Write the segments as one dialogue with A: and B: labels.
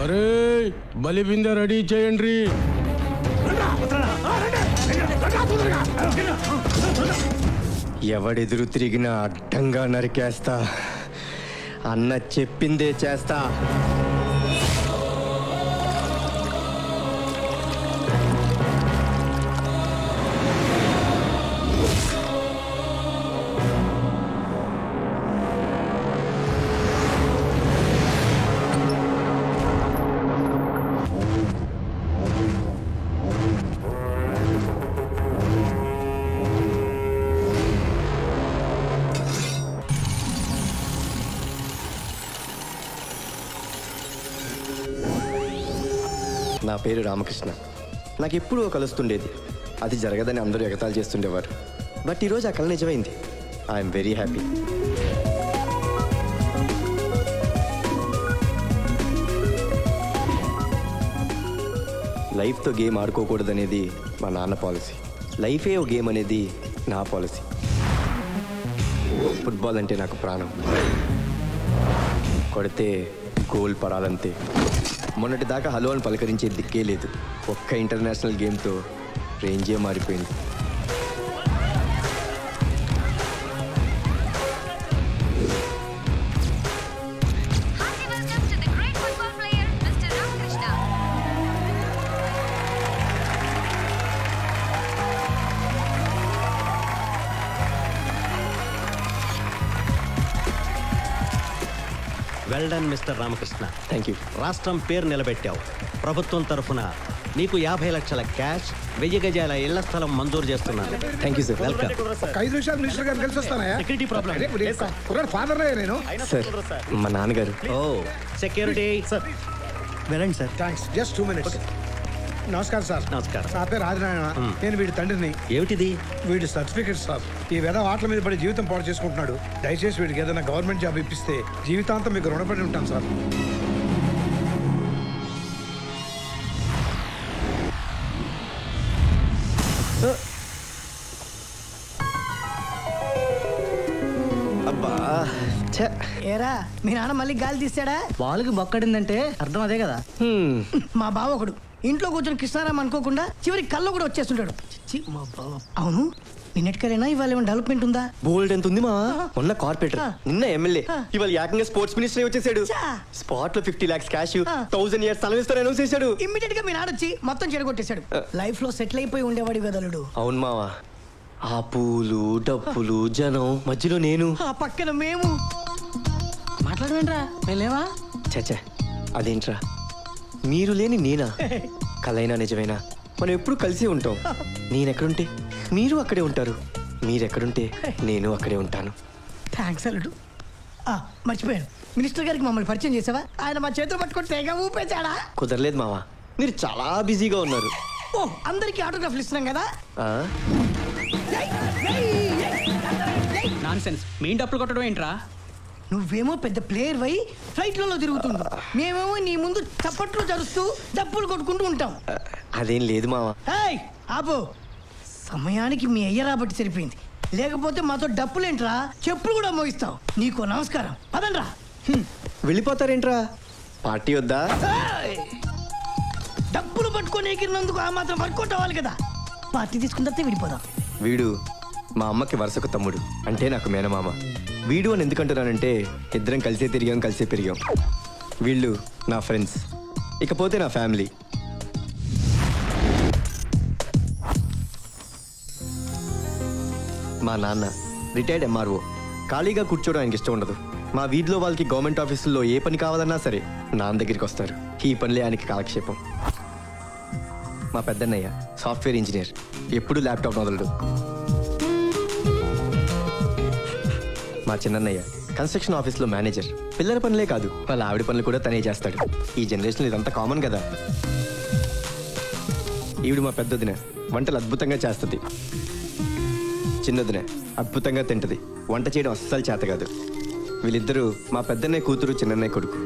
A: అరే బలి బిందె రెడీ చేయండి.
B: ఎవడెదురు తిరిగినా అడ్డంగా నరికేస్తా. అన్న చెప్పిందే చేస్తా. నా పేరు రామకృష్ణ. నాకు ఎప్పుడూ కలుస్తుండేది, అది జరగదని అందరూ ఎగతాళి చేస్తుండేవారు. బట్ ఈరోజు ఆ కళ నిజమైంది. I'm very happy. లైఫ్తో గేమ్ ఆడుకోకూడదనేది మా నాన్న పాలసీ. లైఫే ఓ గేమ్ అనేది నా పాలసీ. ఫుట్బాల్ అంటే నాకు ప్రాణం. కొడితే గోల్ పడాలంతే. మొన్నటి దాకా హలో అని పలకరించే దిక్కే లేదు. ఒక్క ఇంటర్నేషనల్ గేమ్తో రేంజే మారిపోయింది.
C: Well done mister Ramakrishna.
B: Thank you.
C: రాష్ట్రం పేరు నిలబెట్టావు. ప్రభుత్వం తరఫున నీకు 50 లక్షల క్యాష్, 1000 గజాల ఇళ్ల స్థలం మంజూరు చేస్తున్నాను.
B: Thank you sir.
C: వెల్కమ్.
D: 5 నిమిషాలు మినిస్టర్ గారు కలిసి వస్తానా?
C: Security problem.
D: ఫాదర్ నేను
B: సార్, మా నాన్నగారు.
C: ఓ సెక్యూరిటీ సార్. వెళ్ళండి సార్.
D: థ్యాంక్స్. Just 2 minutes. నమస్కారం సార్.
C: నమస్కారం.
D: నా పేరు ఆదినారాయణ. నేను వీడి తండ్రిని.
C: ఏమిటిది?
D: వీడి సర్టిఫికెట్ సార్. ఈ విధ ఆటల మీద పడి జీవితం పాడు చేసుకుంటున్నాడు. దయచేసి వీడికి ఏదైనా గవర్నమెంట్ జాబ్ ఇప్పిస్తే జీవితాంతం మీకు రుణపడి ఉంటాను సార్.
B: అబ్బా
E: ఏరా మీ నాన్న మళ్ళీ గాలి తీసాడా?
F: వాళ్ళకి బొక్కడిందంటే అర్థం అదే కదా.
E: మా బావ ఒకడు ఇంట్లో కూర్చొని కృష్ణారాం అనుకోకుండా చివరికి కళ్ళు కూడా వచ్చేస్తుంటాడు. మా బావ. అవును, నిన్నటికైనా ఇవాళ ఏమైనా డెవలప్మెంట్ ఉందా?
B: బోల్డ్ ఎంత ఉంది మా. మొన్న కార్పొరేటర్, నిన్న ఎమ్మెల్యే, ఇవాళ ఏకంగా స్పోర్ట్స్ మినిస్టర్ వచ్చేసాడు. స్పాట్ లో 50 lakhs క్యాష్, 1000 years స్థలం ఇస్తాను అనౌన్స్ చేశాడు.
E: ఇమ్మీడియట్ గా మీ నాన్న వచ్చి మొత్తం చెడగొట్టేశాడు. లైఫ్ లో సెటిల్ అయిపోయి ఉండేవాడి వెదలుడు.
B: అవును మావా. ఆ పూలు, డప్పులు, జనం మధ్యలో నేను,
E: ఆ పక్కన మేము.
F: మాట్లాడమేంట్రా, వెళ్ళేవా?
B: చచ్చా అదేంట్రా, మీరు లేని నేనా? కలైనా నిజమైనా మనం ఎప్పుడు కలిసి ఉంటాం. నేనెక్కడుంటే మీరు అక్కడే ఉంటారు, మీరెక్కడుంటే నేను అక్కడే ఉంటాను.
E: థ్యాంక్స్ అల్లుడు. మర్చిపోయాను, మినిస్టర్ గారికి మమ్మల్ని పరిచయం చేసావా? ఆయన మా చేతులు పట్టుకొని తెగ ఊపేచాడా?
B: కుదరలేదు మావా, మీరు చాలా బిజీగా ఉన్నారు.
E: ఓ అందరికి ఆటోగ్రాఫ్లు ఇస్తున్నాం కదా.
F: నాన్సెన్స్. మీ డప్పులు కొట్టడం ఏంట్రా?
E: నువ్వేమో పెద్ద ప్లేయర్ వై ఫ్లైట్లలో తిరుగుతుండు, మేమేమో నీ ముందు చప్పట్లు జరుస్తూ డప్పులు కొట్టుకుంటూ ఉంటాం.
B: అదేం లేదు మావా.
E: ఆపో, సమయానికి మీ అయ్య రాబట్టి సరిపోయింది. లేకపోతే మాతో డప్పులేంట్రా, చెప్పులు కూడా మోగిస్తావు. నీకు నమస్కారం. పదండ్రా.
B: వెళ్ళిపోతారేంట్రా? పార్టీ వద్దా?
E: డప్పులు పట్టుకొని ఎగిరినందుకు ఆ మాత్రం వర్కౌట్ అవ్వాలి కదా. పార్టీ తీసుకున్న తర్వాత విడిపోదాం.
B: వీడు మా అమ్మకి వరుసకు తమ్ముడు, అంటే నాకు మేనమామ. వీడు అని ఎందుకంటున్నానంటే ఇద్దరం కలిసే తిరిగాం, కలిసే పెరిగాం. వీళ్ళు నా ఫ్రెండ్స్, ఇకపోతే నా ఫ్యామిలీ. మా నాన్న రిటైర్డ్ ఎంఆర్ఓ. ఖాళీగా కూర్చోవడం ఆయనకి ఇష్టం ఉండదు. మా వీధిలో వాళ్ళకి గవర్నమెంట్ ఆఫీసుల్లో ఏ పని కావాలన్నా సరే నాన్న దగ్గరికి వస్తారు. ఈ పనులే ఆయనకి కాలక్షేపం. మా పెద్దన్నయ్య సాఫ్ట్వేర్ ఇంజనీర్, ఎప్పుడు ల్యాప్టాప్ వదలడు. మా చిన్నన్నయ్య కన్స్ట్రక్షన్ ఆఫీస్లో మేనేజర్. పిల్లల పనులే కాదు, వాళ్ళ ఆవిడ పనులు కూడా తనే చేస్తాడు. ఈ జనరేషన్లో ఇదంతా కామన్ కదా. ఈవిడ మా పెద్దదిన, వంటలు అద్భుతంగా చేస్తుంది. చిన్నదిన అద్భుతంగా తింటది, వంట చేయడం అస్సలు చేత కాదు. వీళ్ళిద్దరూ మా పెద్దన్నయ్య కూతురు, చిన్నన్నయ్య కొడుకు.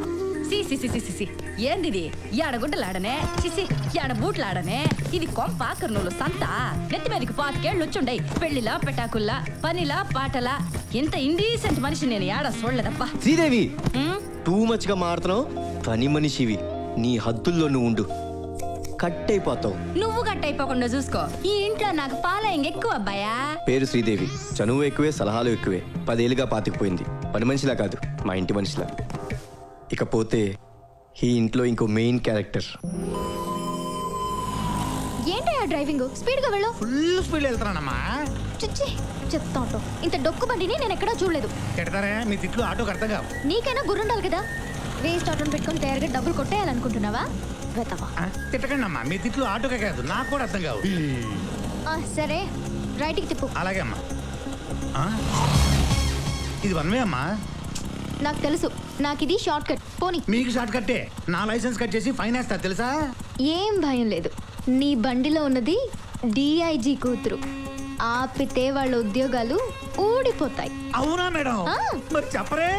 G: ఏంది ఏడగుడ్డలాడనే, చిసి ఏడ బూట్లాడనే. ఇది కొంప కర్నూలు సంత. నెత్తి మీదకి 5 ఏళ్ళు వచ్చుండయి. పెళ్లిలా పెటాకుల్లా, పనిలా పాటలా. ఇంత ఇండీసెంట్ మనిషి నేను ఏడ చూడలేదప్పా.
B: శ్రీదేవి, టూ మచ్ గా మారుతున్నావు. పని మనిషివి, నీ హద్దుల్లో నువ్వు ఉండు, కట్ అయిపోతావు.
G: నువ్వు కట్ అయిపోకుండా చూసుకో. ఈ ఇంట్లో నాకు ఫాలోయింగ్ ఎక్కువ అబ్బాయా.
B: పేరు శ్రీదేవి, చనువు ఎక్కువే, సలహాలు ఎక్కువే. 10 ఏళ్ళుగా పాతికిపోయింది. పని మనిషిలా కాదు, మా ఇంటి మనిషిలా. ఇకపోతే ఈ ఇంట్లో ఇంకో మెయిన్ క్యారెక్టర్.
H: ఏంటయ్యా డ్రైవింగ్? స్పీడ్ గా వెళ్ళు.
I: ఫుల్ స్పీడ్ వెళ్తున్నానమ్మా.
H: చిచ్చి చెప్తా ఉంటావు. ఇంత డొక్కు బండిని నేను ఎక్కడా చూడలేదు.
I: తిడతారా? మీ తిట్లు ఆటోకి అర్థం కావు.
H: నీకైనా గుర్రుండాలి కదా. వేస్ట్ ఆటోని పెట్టుకొని తయారుగా డబ్బులు కొట్టేయాలనుకుంటున్నావా? వెతవా.
I: తిట్టకండి అమ్మా, మీ తిట్లు ఆటోకే కాదు నాకు కూడా అర్థం కావు.
H: సరే రైట్కి తిప్పు.
I: అలాగే అమ్మా. ఇది వన్ వే అమ్మా.
H: నాకు తెలుసు, నాకు ఇది షార్ట్ కట్. పోనీ.
I: మీకు షార్ట్ కట్టే, నా లైసెన్స్ కట్ చేసి ఫైన్ వేస్తా తెలుసా?
H: ఏం భయం లేదు. నీ బండిలో ఉన్నది డిఐజీ కూతురు. ఆపితే వాళ్ళ ఉద్యోగాలు ఊడిపోతాయి.
I: అవునా మేడం? మరి చెప్పరే.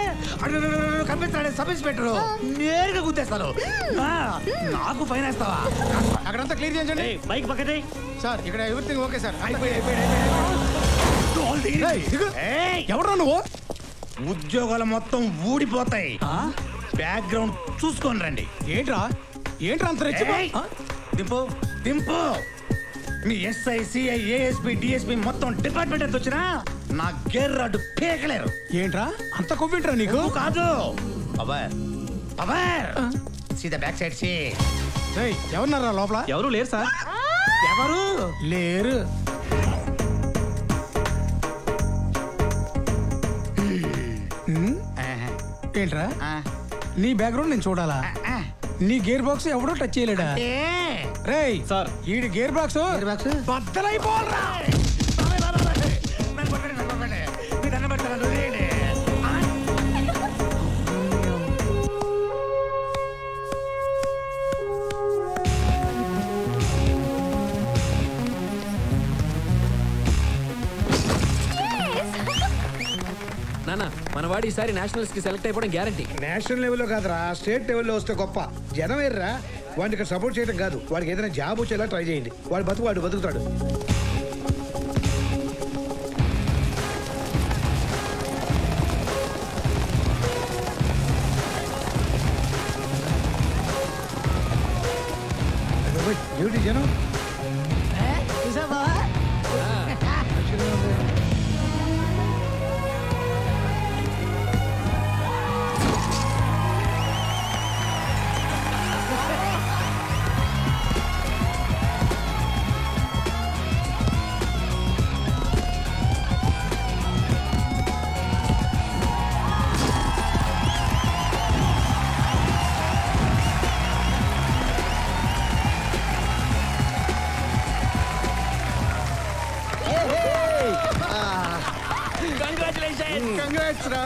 I: కనిపిస్తాడే సబ్ ఇన్స్పెక్టర్, నేరుగా గుద్దేస్తాను. నాకు ఫైన్ వేస్తావా?
A: అక్కడంతా క్లియర్ చేయండి.
C: బైక్ పక్కనే.
A: సార్ ఇక్కడ ఎవ్రీథింగ్ ఓకే సార్.
I: ఎవరు నువ్వు? ఉద్యోగాలు మొత్తం ఊడిపోతాయి. బ్యాక్గ్రౌండ్ చూసుకొని రండి.
A: ఏంట్రా అంత
I: దింపు దింపు. మీ ఎస్ఐ, సిఐ, ఏఎస్పీ, డిఎస్పీ మొత్తం డిపార్ట్మెంట్ ఎంత వచ్చినా నా గేర్ రాడు పీకలేరు.
A: ఏంట్రా అంత కొవ్వింట్రా నీకు?
I: కాదు పవర్ పవర్. సీదా బ్యాక్ సైడ్ సి.
A: ఎవరున్నారా లోపల?
F: ఎవరు లేరు సార్.
I: ఎవరు
A: లేరు. ఏంట్రా నీ బ్యాక్గ్రౌండ్ నేను చూడాలా? నీ గేర్ బాక్స్ ఎవడో టచ్ చేయలేడా? రేయ్
F: సార్,
A: ఈ గేర్ బాక్స్ బద్దలైపోవాలరా.
F: నాన్న మన వాడు ఈసారి నేషనల్స్ కి సెలెక్ట్ అయిపోవడం గ్యారంటీ.
D: నేషనల్ లెవెల్లో కాదురా, స్టేట్ లెవెల్లో వస్తే గొప్ప. జనం ఏర్రా, వాడికి ఇక్కడ సపోర్ట్ చేయడం కాదు, వాడికి ఏదైనా జాబ్ వచ్చేలా ట్రై చేయండి. వాడు బతుకుతాడు. డ్యూటీ జనం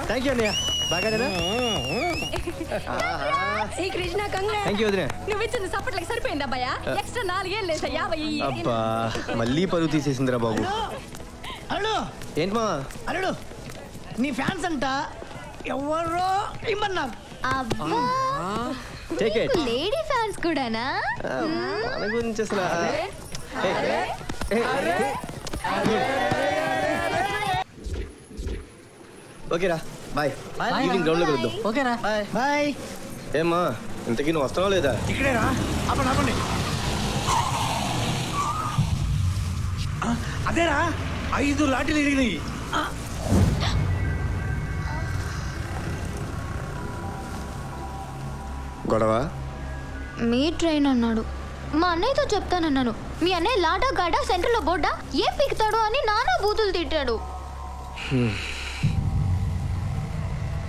B: థ్యాంక్ యూ అన్నయ్య. బాగా
G: కృష్ణ
B: థ్యాంక్ యూ వదినా.
G: నువ్వు ఇచ్చిన సపోర్ట్లకి సరిపోయింది అబ్బాయా. ఎక్స్ట్రా 4 ఏళ్ళు లేదా 50.
B: అబ్బా మళ్ళీ పరువు తీసేసిందిరా బాబు.
E: అల్లుడు
B: ఏంటి మా
E: అల్లుడు, నీ ఫ్యాన్స్ అంట ఎవరో ఇమ్మన్నారు.
H: అబ్బా,
B: టేక్ ఇట్.
H: లేడీ ఫ్యాన్స్ కూడానా?
B: మన గురించి అసలు ఓకేరా బాయ్. ఈవినింగ్ గ్రౌండ్ లో కలుద్దాం.
F: ఓకేరా
E: బాయ్.
B: ఏమ్మా ఇంతకీ నువ్వు వస్తున్నావు లేదా?
I: ఇక్కడేరా. ఆపండి. అదేరా 5 లాఠీలు ఇరిగినాయి.
B: గొడవ
H: మీ ట్రైన్ అన్నాడు. మా అన్నయ్యతో చెప్తానన్నాను. మీ అన్నయ్య లాడా గాడా సెంటర్లో బోర్డా ఏం పీకుతాడు అని నానా బూతులు తిట్టాడు.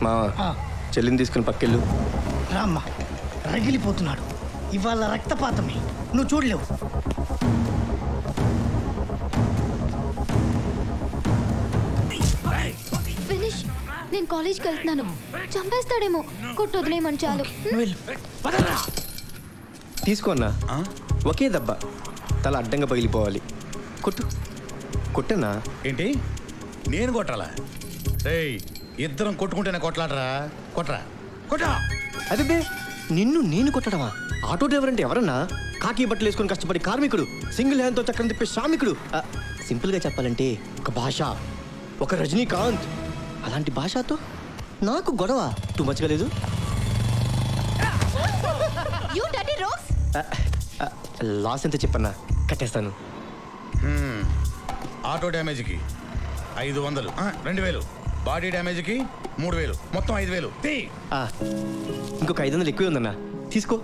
B: మా చెల్లిని తీసుకుని పక్కెళ్ళు.
E: రామ్మా, రగిలిపోతున్నాడు. ఇవాళ రక్తపాతమే, నువ్వు చూడలేవు.
H: ఫినిష్. నేను కాలేజ్కి వెళ్తున్నాను. చంపేస్తాడేమో. కొట్టు వదిలేయమని చాలు.
B: తీసుకోన్నా. ఒకే దెబ్బ, తల అడ్డంగా పగిలిపోవాలి. కొట్టన్నా.
I: ఏంటి నేను కొట్టాలా? ఇద్దరం కొట్టుకుంటేనే కొట్లాడరా. కొట్రా.
B: అదే నేను కొట్టడమా? ఆటో డ్రైవర్ అంటే ఎవరన్నా? కాకి బట్టలు వేసుకొని కష్టపడి కార్మికుడు, సింగిల్ హ్యాండ్తో చక్రం తిప్పే శ్రామికుడు. సింపుల్గా చెప్పాలంటే ఒక భాష, ఒక రజనీకాంత్. అలాంటి భాషతో నాకు గొడవ టూ మచ్గా లేదు.
H: You dirty rogues.
B: లాస్ ఎంత చెప్పన్నా కట్టేస్తాను.
I: ఆటో డ్యామేజ్కి 500, 2000. బాడీ డ్యామేజ్కి 3000, మొత్తం 5000.
B: ఇంకొక 500 ఎక్కువే ఉందన్నా, తీసుకో.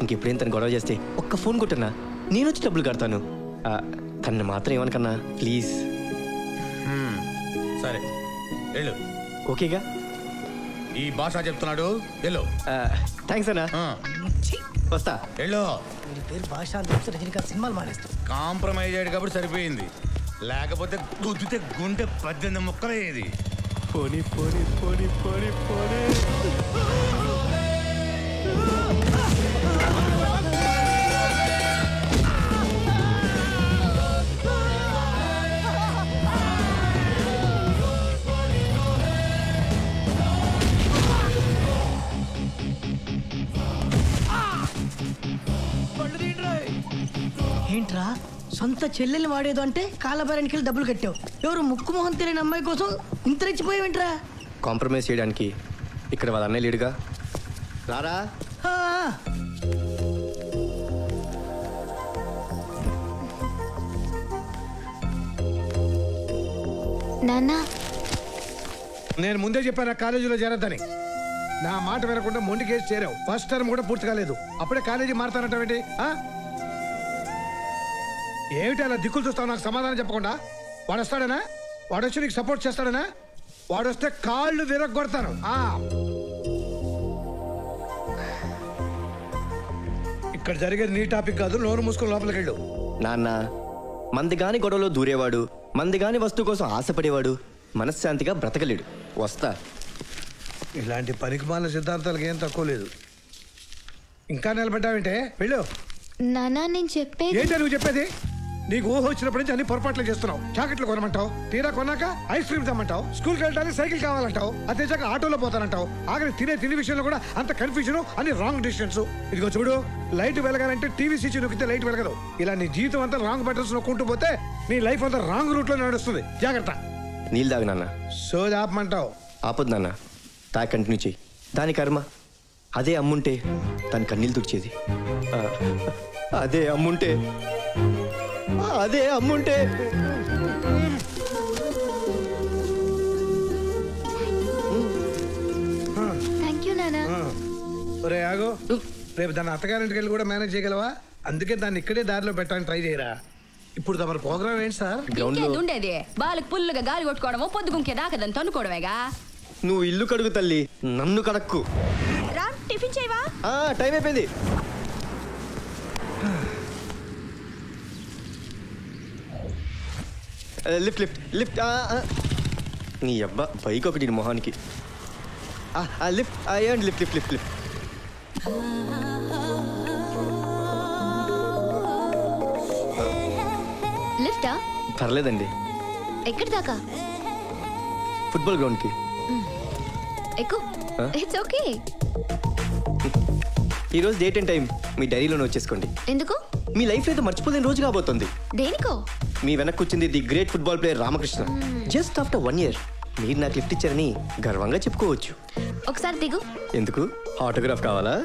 B: ఇంకెప్పుడేం తను గొడవ చేస్తే ఒక్క ఫోన్ కొట్టన్నా, నేను వచ్చి డబ్బులు కడతాను. తను మాత్రం ఏమనుకన్నా ప్లీజ్.
I: సరే వెళ్ళు.
B: ఓకేగా?
I: ఈ భాష చెప్తున్నాడు, వెళ్ళు.
B: థ్యాంక్స్ అన్నా, వస్తా.
I: వెళ్ళు.
E: పేరు భాష రజనీకాంత్ సినిమాలు మానేస్తాం.
I: కాంప్రమైజ్ అయ్యాడు కాబట్టి సరిపోయింది, లేకపోతే గుద్దితే గుండె 18 ముక్కలయ్యేది.
B: పోనీ పోనీ పోనీ పోనీ పోనీ.
E: ఏంట్రా సొంత చెల్లెల్ని వాడేదో అంటే కాళ్ళబేరానికి వెళ్ళి డబ్బులు కట్టావు. ఎవరు ముక్కు మొహం తెలియని అమ్మాయి కోసం ఇంత రెచ్చిపోయావేంట్రా?
B: కాంప్రమైజ్ చేయడానికి ఇక్కడ వాళ్ళ అన్నయ్య లేడుగా. రారా.
H: నాన్నా,
D: నేను ముందే చెప్పాను కాలేజీలో చేరద్దని. నా మాట వినకుండా మొండి కేసు చేరావు. ఫస్ట్ టర్మ్ కూడా పూర్తి కాలేదు, అప్పుడే కాలేజీ మారుతానంటావేంటి? ఏమిటి అలా దిక్కులు చూస్తావు? నాకు సమాధానం చెప్పకుండా. వాడు వస్తాడనా? వాడు వచ్చి నీకు సపోర్ట్ చేస్తాడనా? వాడు వస్తే కాళ్ళు విరగొడతాను. ఇక్కడ జరిగేది నీ టాపిక్ కాదు, నోరు మూసుకొని లోపలికి వెళ్ళు.
B: నాన్న, మందిగాని గొడవలో దూరేవాడు, మందిగాని వస్తువు కోసం ఆశపడేవాడు మనశ్శాంతిగా బ్రతకలేడు. వస్తా.
D: ఇలాంటి పనికిమాలిన సిద్ధాంతాలకు ఏం తక్కువ లేదు. ఇంకా నిలబడ్డావేంటే? వెళ్ళు.
H: నానా, నేను చెప్పేది
D: ఏంటో నువ్వు చెప్పేది? నీకు ఊహ వచ్చినప్పటి నుంచి అన్ని పొరపాట్లు చేస్తున్నావు. జాకెట్లు కొనమంటావు, తీరా కొన్నాక ఐస్ క్రీమ్ తెమ్మంటావు, స్కూల్కి వెళ్ళడానికి సైకిల్ కావాలంటావు, అదేచాక ఆటోలో పోతానంటావు. ఆఖరి తినే విషయంలో కూడా అంత కన్ఫ్యూజన్, అన్ని రాంగ్ డిసిషన్స్. ఇదిగో చూడు, లైట్ వెలగాలంటే టీవీ స్విచ్ నొక్కితే లైట్ వెలగదు. ఇలా నీ జీవితం అంతా రాంగ్ బటన్స్ నొక్కుంటూ పోతే నీ లైఫ్ అంతా రాంగ్ రూట్ లో నడుస్తుంది. జాగ్రత్త.
B: నీళ్ళు తాగు నాన్న.
D: సోది ఆపమంటావు?
B: ఆపొద్దు నాన్న, తాగి కంటిన్యూ చెయ్యి. దాని కర్మ. అదే అమ్ముంటే దాని కన్నీళ్ళు తుడిచేది. అదే అమ్ముంటే
H: థ్యాంక్ యూ నానా.
D: ఒరే ఆగో, రేపు దాన్ని అత్తగారింటికి వెళ్ళి కూడా మేనేజ్ చేయగలవా? అందుకే దాన్ని ఇక్కడే దారిలో పెట్టడానికి ట్రై చేయరా. ఇప్పుడు తమ ప్రోగ్రామ్ ఏంటి సార్?
G: ఉండేది వాళ్ళకి పుల్లుగా గాలి కొట్టుకోవడమో పొద్దుగుంకే దాకదని తన్నుకోవడమేగా.
B: నువ్వు ఇల్లు కడుగు తల్లి, నన్ను కడక్కు.
G: రా, టిఫిన్ చేయవా?
B: టైం అయిపోయింది. Lift lift lift. నీ అబ్బా బైక్ ఒకటి మొహానికి. లిఫ్ట్ అయ్యండి. Lift lift lift lift.
H: లిఫ్టా?
B: పర్లేదండి.
H: ఎక్కడి దాకా?
B: ఫుట్బాల్ గ్రౌండ్కి.
H: ఎక్కు. It's okay.
B: ఈరోజు డేట్ అండ్ టైం మీ డైరీలోనే వచ్చేసుకోండి.
H: ఎందుకు?
B: మీ లైఫ్ అయితే మర్చిపోలేని రోజు కాబోతుంది.
H: దేనికో?
B: మీ వెనక్కి వచ్చింది the great football player Ramakrishna. Just after 1 year మీరు నాకు లిఫ్ట్ ఇచ్చారని గర్వంగా చెప్పుకోవచ్చు.
H: ఒకసారి దిగు.
B: ఎందుకు? ఆటోగ్రాఫ్ కావాలా?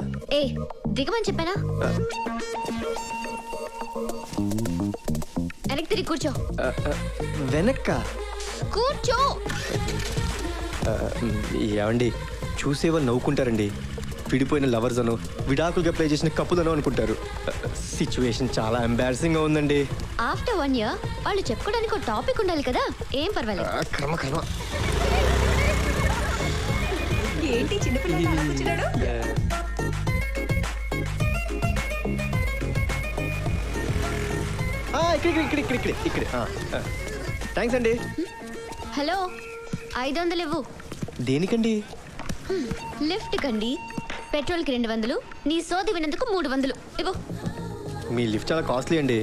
H: దిగమని చెప్పానా? వెనక్కి తిరిగి కూర్చో.
B: వెనక్క
H: కూర్చో.
B: ఏమండి, చూసేవాళ్ళు నవ్వుకుంటారండి. విడిపోయిన లవర్స్ అనో, విడాకులుగా ప్లే చేసిన కప్పులనో అనుకుంటారు. సిచ్యువేషన్ చాలా ఎంబారసింగ్ గా ఉందండి.
H: ఆఫ్టర్ 1 year వాళ్ళు చెప్పుకోవడానికి ఒక టాపిక్ ఉండాలి కదా. ఏం పర్వాలేదు.
B: కర్మ కర్మ.
G: ఏంటి చిన్నపిల్లలు అలా కూర్చున్నాడు?
B: ఇక్కడ. థ్యాంక్స్ అండి.
H: హలో, 500 ఇవ్వు.
B: దేనికండి?
H: లిఫ్ట్ కండి. పెట్రోల్ కి 200, నీ సోది వినందుకు 300 ఇవ్వు.
B: మీ లిఫ్ట్ చాలా కాస్ట్లీ అండి.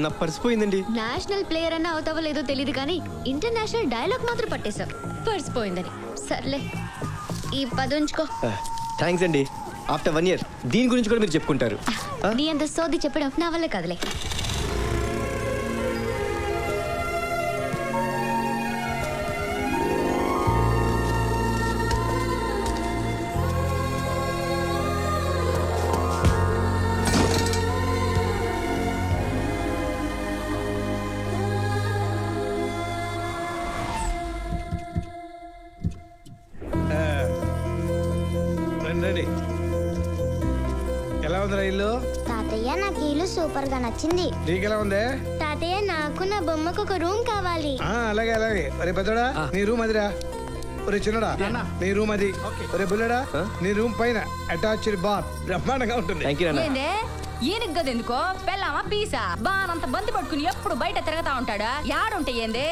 B: నా పర్స్ పోయిందండి.
H: నేషనల్ ప్లేయర్ అన్న అవుతావో లేదో తెలియదు కానీ ఇంటర్నేషనల్ డైలాగ్ మాత్రం పట్టేశావు. పర్స్ పోయిందని. సర్లే, ఈ 10 ఉంచుకో.
B: థ్యాంక్స్ అండి. ఆఫ్టర్ 1 year దీని గురించి కూడా మీరు చెప్పుకుంటారు.
H: నీ అంత సోది చెప్పడం నా వల్ల కాదులే.
J: నాకు ఇల్లు సూపర్ గా నచ్చింది.
D: నీకెలా ఉంది
J: తాతయ్య? నాకు నా బొమ్మకు ఒక రూమ్ కావాలి.
D: అలాగే అలాగే. ఒరే పెద్దడా నీ రూమ్ అదిరా. ఒరే చిన్నడా నీ రూమ్ అది. ఒరే బుల్లడా నీ రూమ్ పైన అటాచ్డ్ బాత్ బ్రహ్మాండంగా ఉంటుంది.
G: ఏందే ఈయనకి గదెందుకో పెళ్ళామా పీసా బానంత బంతి పట్టుకుని ఎప్పుడు బయట తిరగతా ఉంటాడా? యాడుంటే ఏందే?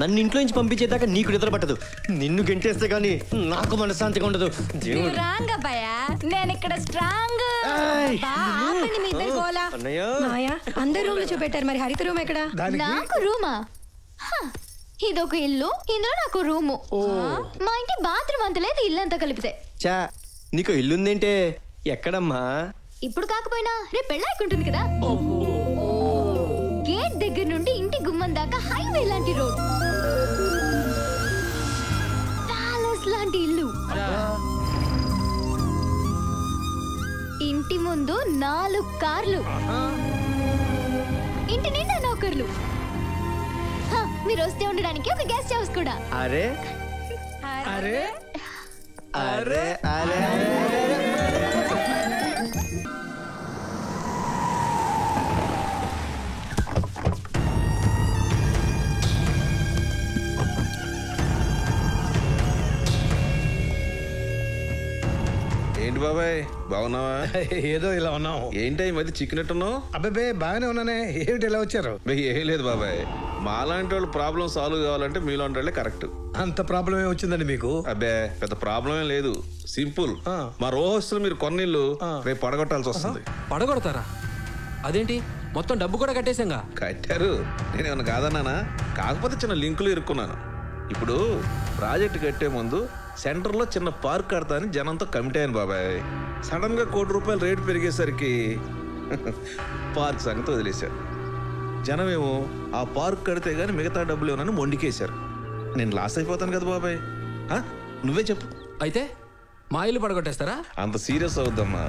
B: నన్ను ఇంట్లో నుంచి పంపించేదాకా నీకు నిద్ర పట్టదు. నిన్ను గెంటేస్తే గానీ నాకు మనశ్శాంతిగా ఉండదు.
G: రాంగ్ అబ్బాయా, నేను ఇక్కడ స్ట్రాంగ్.
K: అందరు రూమ్ లో చూపెట్టారు, మరి హరిత రూమ్ ఎక్కడ?
H: నాకు రూమా? ఇదొక ఇల్లు, ఇందులో నాకు రూము. మా ఇంటి బాత్రూమ్ అంత లేదు, ఇల్లంతా కలిపితే.
B: చా నీకు ఇల్లుందేంటే? ఎక్కడమ్మా?
H: ఇప్పుడు కాకపోయినా రేపు పెళ్ళాకుంటుంది కదా. గేట్ దగ్గర నుండి ఇంటి గుమ్మం దాకా హైవే లాంటి రోడ్, ప్యాలెస్ లాంటి ఇల్లు. ఇంటి ముందు 4 కార్లు, ఇంటి నిండా నౌకర్లు. మీరు వస్తే ఉండడానికి ఒక గెస్ట్ హౌస్ కూడా.
B: అరే అరే అరే అరే
L: ఏంటి బాబాయ్ బాగున్నావా?
D: ఏదో ఇలా ఉన్నావు.
L: ఏంటి ఈ మధ్య చిక్కినట్టున్నావు?
D: అబ్బాయి బాగానే ఉన్నానే. ఏమిటి ఇలా వచ్చారు?
L: ఏం లేదు బాబాయ్, మాలాంటి వాళ్ళు ప్రాబ్లం సాల్వ్ కావాలంటే మీలాంటి వాళ్ళే కరెక్ట్.
D: అంత ప్రాబ్లం ఏ వచ్చిందండి మీకు?
L: అబ్బే పెద్ద ప్రాబ్లం ఏం లేదు, సింపుల్. మా రోహస్తులు మీరు కొన్నిళ్ళు రేపు పడగొట్టాల్సి వస్తుంది.
F: పడగొడతారా? అదేంటి, మొత్తం డబ్బు కూడా కట్టేశాంగా?
L: కట్టారు, నేనేమన్నా కాదన్నానా? కాకపోతే చిన్న లింకులు ఇరుక్కున్నాను. ఇప్పుడు ప్రాజెక్ట్ కట్టే ముందు సెంటర్లో చిన్న పార్క్ కడతా అని జనంతో కమిటీ అయ్యాను బాబాయ్. సడన్ గా ₹1 కోటి రేటు పెరిగేసరికి పార్క్ సంగతి వదిలేశారు. జనమేమో ఆ పార్క్ కడితే గానీ మిగతా డబ్బులు ఏమన్నా మొండికేశారు. నేను లాస్ అయిపోతాను కదా బాబాయ్. నువ్వే చెప్పు.
F: అయితే మా ఇల్లు పడగొట్టేస్తారా?
L: అంత సీరియస్ అవుద్దమ్మా,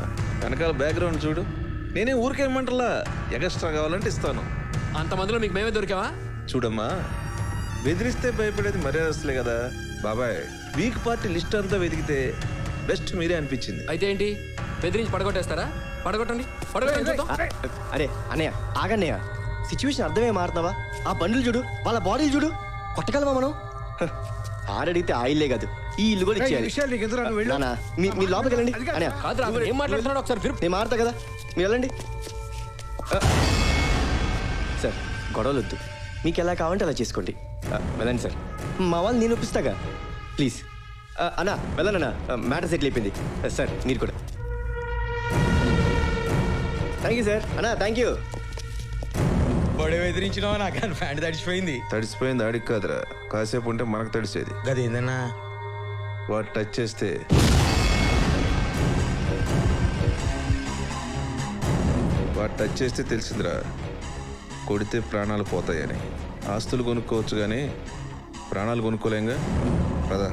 L: వెనకాల బ్యాక్గ్రౌండ్ చూడు. నేనే ఊరికేమంటలా, ఎగస్ట్రా కావాలంటే ఇస్తాను.
F: అంతమందిలో మీకు మేమే దొరికావా?
L: చూడమ్మా, బెదిరిస్తే భయపడేది మర్యాదస్తులే కదా బాబాయ్. వీక్ పార్టీ లిస్ట్ అంతా వెతికితే బెస్ట్ మీరే అనిపించింది.
F: అయితే ఏంటి, బెదిరించి పడగొట్టేస్తారా? పడగొట్టండి, పడగొట్టండి.
B: అరే అన్నయ్య ఆగన్నయ్య, సిచ్యువేషన్ అర్థమే మారుతావా? ఆ బండ్లు చూడు, వాళ్ళ బాడీలు చూడు, కొట్టగలమా మనం? ఆరడిగితే ఆయిల్లే కాదు, ఈ ఇల్లు కూడా ఇచ్చేయాలి. మీ లోపలికి వెళ్ళండి.
F: ఏం మాట్లాడుతున్నాడు ఒకసారి?
B: నేను మారుతా కదా, మీరు వెళ్ళండి. సార్ గొడవలు వద్దు, మీకు ఎలా కావాలంటే అలా చేసుకోండి. వెళ్ళండి సార్, మా వాళ్ళు నేను ఒప్పిస్తాగా. ప్లీజ్ అన్నా వెళ్ళండి అన్న, మ్యాటర్ సెటిల్ అయిపోయింది. సార్ మీరు కూడా. Thank you sir. అన్నా థ్యాంక్ యూ.
A: బొడే ఎదిరించినావా? నాకు కానీ ప్యాంట్ తడిచిపోయింది.
L: తడిసిపోయింది ఆడికి కాదురా, కాసేపు ఉంటే మనకు తడిసేది.
A: గదేందన్నా?
L: వాడు టచ్ చేస్తే తెలిసిందిరా, కొడితే ప్రాణాలు పోతాయని. ఆస్తులు కొనుక్కోవచ్చు కానీ ప్రాణాలు కొనుక్కోలేంగా. పదా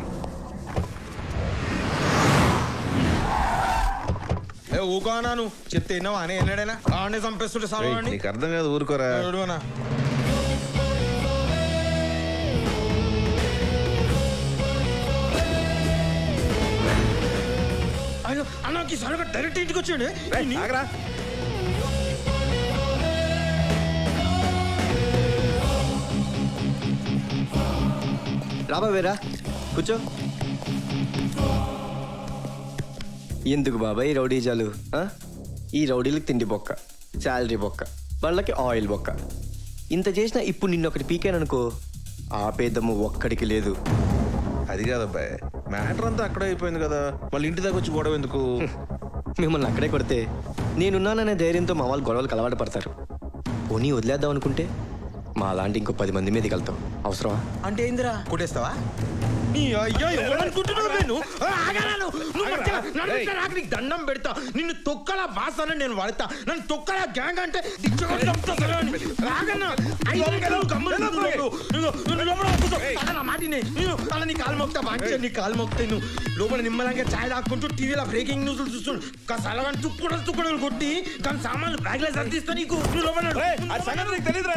A: ఊకోనాను చెప్తే విన్నావా? అని ఎన్నడైనా ఆడనే చంపేస్తుంటే సావాడిని.
L: నీకు అర్థం కాదు, ఊరుకోరా.
A: అన్నకి సడన్గా డైరెక్ట్ ఇంటికి వచ్చాడు.
B: రాబా వేరా కూర్చో. ఎందుకు బాబాయ్ ఈ రౌడీజాలు? ఈ రౌడీలకు తిండి బొక్క, శాలరీ బొక్క, వాళ్ళకి ఆయిల్ బొక్క. ఇంత చేసినా ఇప్పుడు నిన్నొకటి పీకాననుకో, ఆపేదమ్ము ఒక్కడికి లేదు.
L: అది కాదబ్బాయ్, మ్యాటర్ అంతా అక్కడే అయిపోయింది కదా, వాళ్ళ ఇంటి దగ్గర వచ్చి గొడవ ఎందుకు?
B: మిమ్మల్ని అక్కడే కొడితే నేనున్నాననే ధైర్యంతో మా వాళ్ళు గొడవలకు అలవాటు పడతారు. పోనీ వదిలేద్దాం అనుకుంటే మా అలాంటి ఇంకో 10 మంది మీదకి వెళ్తాం. అవసరమా?
A: అంటే ఏందిరా, కొట్టేస్తావా? దండం పెడతా, నిన్ను తొక్కలా బాస్ అని నేను వాడతా. నన్ను తొక్కలా గ్యాంగ్ అంటే నీ కాలు మొక్తా బాగా, నీ కాలు మొక్తా. నువ్వు లోపల నిమ్మలంగా ఛాయ్ తాక్కుంటూ టీవీలో బ్రేకింగ్ న్యూస్ చూస్తుండు. కసాలగా తుక్కుడలు కొట్టి కానీ సామాన్లు బ్యాగ్ లో సర్దిస్తా. నీకు తెలియదురా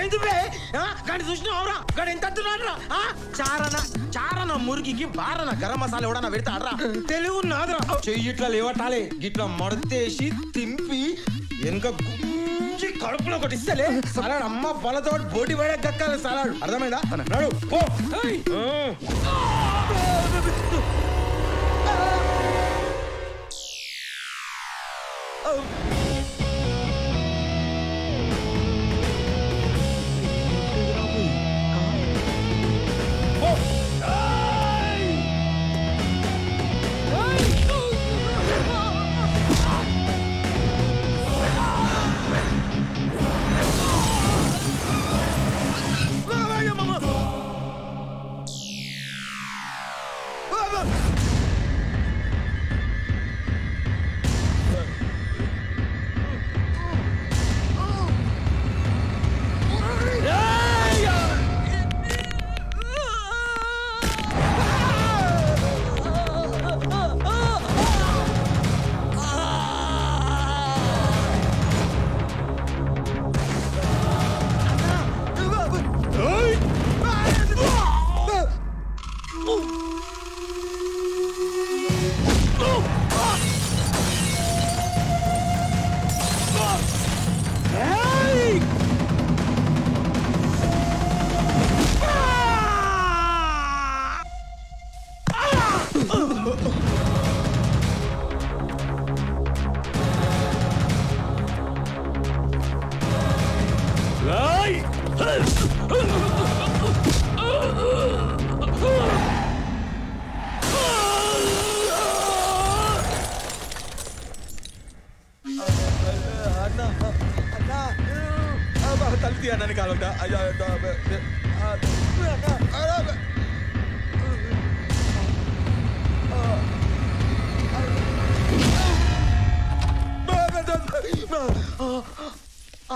A: ఏంది బే గాడి చూసినావురా గాడి ఎంత అత్తున్నాడ్రా చారన మురికికి బారన గరం మసాలా ఎవడన్నా పెడతాడ్రా తెలుగు నాదురా చెయ్యి ఇట్లా లేవటాలే గిట్లా మడతేసి తింపి వెనక గుంజి కడుపులో ఒకటి ఇస్తలే సలాడ్ అమ్మ బలతో బోటి పడే దక్కాలి సలాడ్ అర్థమైందా నడు పో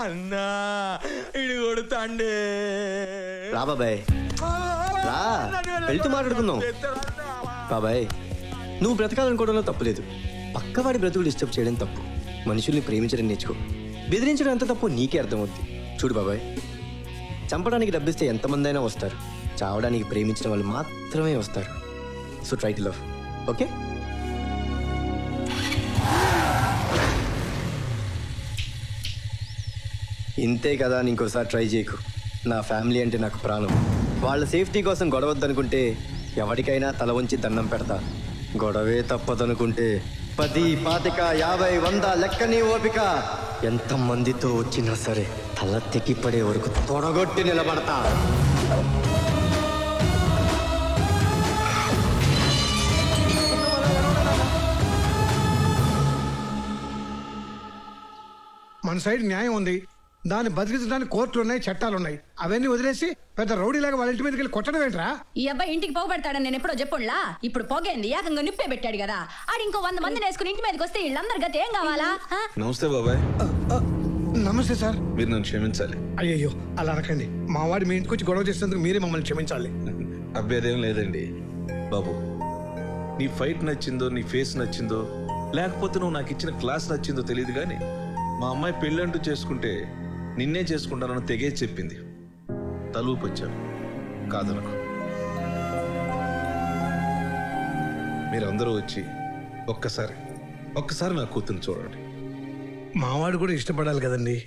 A: అన్నా ఇడు కొడుతాండే
B: రా బాబాయ్ రా వెళ్తూ మాట్లాడుకుందాం. బాబాయ్ నువ్వు బ్రతకాలనుకోవడంలో తప్పులేదు, పక్కవాడి బ్రతుకులు డిస్టర్బ్ చేయడం తప్పు. మనుషుల్ని ప్రేమించడం నేర్చుకో, బెదిరించడం ఎంత తప్పు నీకే అర్థమవుద్ది. చూడు బాబాయ్, చంపడానికి డబ్బిస్తే ఎంతమంది అయినా వస్తారు, చావడానికి ప్రేమించిన వాళ్ళు మాత్రమే వస్తారు. So try to love, okay? ఇంతే కదా అని ఇంకోసారి ట్రై చేయకు. నా ఫ్యామిలీ అంటే నాకు ప్రాణం. వాళ్ళ సేఫ్టీ కోసం గొడవద్దనుకుంటే ఎవరికైనా తల వంచి దండం పెడతా. గొడవే తప్పదనుకుంటే 10, 25, 50, 100 లెక్కని ఓపిక. ఎంతమందితో వచ్చినా సరే తల తెగిపడే వరకు తొడగొట్టి నిలబడతా.
D: మన సైడ్ న్యాయం ఉంది, దాన్ని బతికించడానికి కోర్టులు ఉన్నాయి, చట్టాలు ఉన్నాయి. అవన్నీ వదిలేసి పెద్ద రౌడీలాగా వాళ్ళ ఇంటి మీదకి వెళ్ళి కొట్టడం ఏంట్రా?
G: ఈ అబ్బాయి ఇంటికి పోగబెడతాడని నేను ఎప్పుడో చెప్పుండ్లా. ఇప్పుడు పోగైంది, ఏకంగా నిప్పే పెట్టాడు కదా. ఆడు ఇంకో 100 మందిని వేసుకుని ఇంటి మీదకి వస్తే వీళ్ళందరి గతి ఏం కావాలా?
L: నమస్తే బాబాయ్.
D: నమస్తే సార్.
L: మీరు నన్ను క్షమించాలి.
D: అయ్యయ్యో అలా అనకండి, మా వాడు మీ ఇంటికి వచ్చి గొడవ చేసినందుకు మీరే మమ్మల్ని క్షమించాలి.
L: అభ్యర్థం లేదండి బాబు. నీ ఫైట్ నచ్చిందో, నీ ఫేస్ నచ్చిందో, లేకపోతే నువ్వు నాకు ఇచ్చిన క్లాస్ నచ్చిందో తెలియదు కానీ మా అమ్మాయి పెళ్ళంటూ చేసుకుంటే నిన్నే చేసుకుంటానని తెగే చెప్పింది. తలూపు వచ్చాను కాదనకు. మీరందరూ వచ్చి ఒక్కసారి నా కూతుర్ని చూడండి.
D: మావాడు కూడా ఇష్టపడాలి కదండి.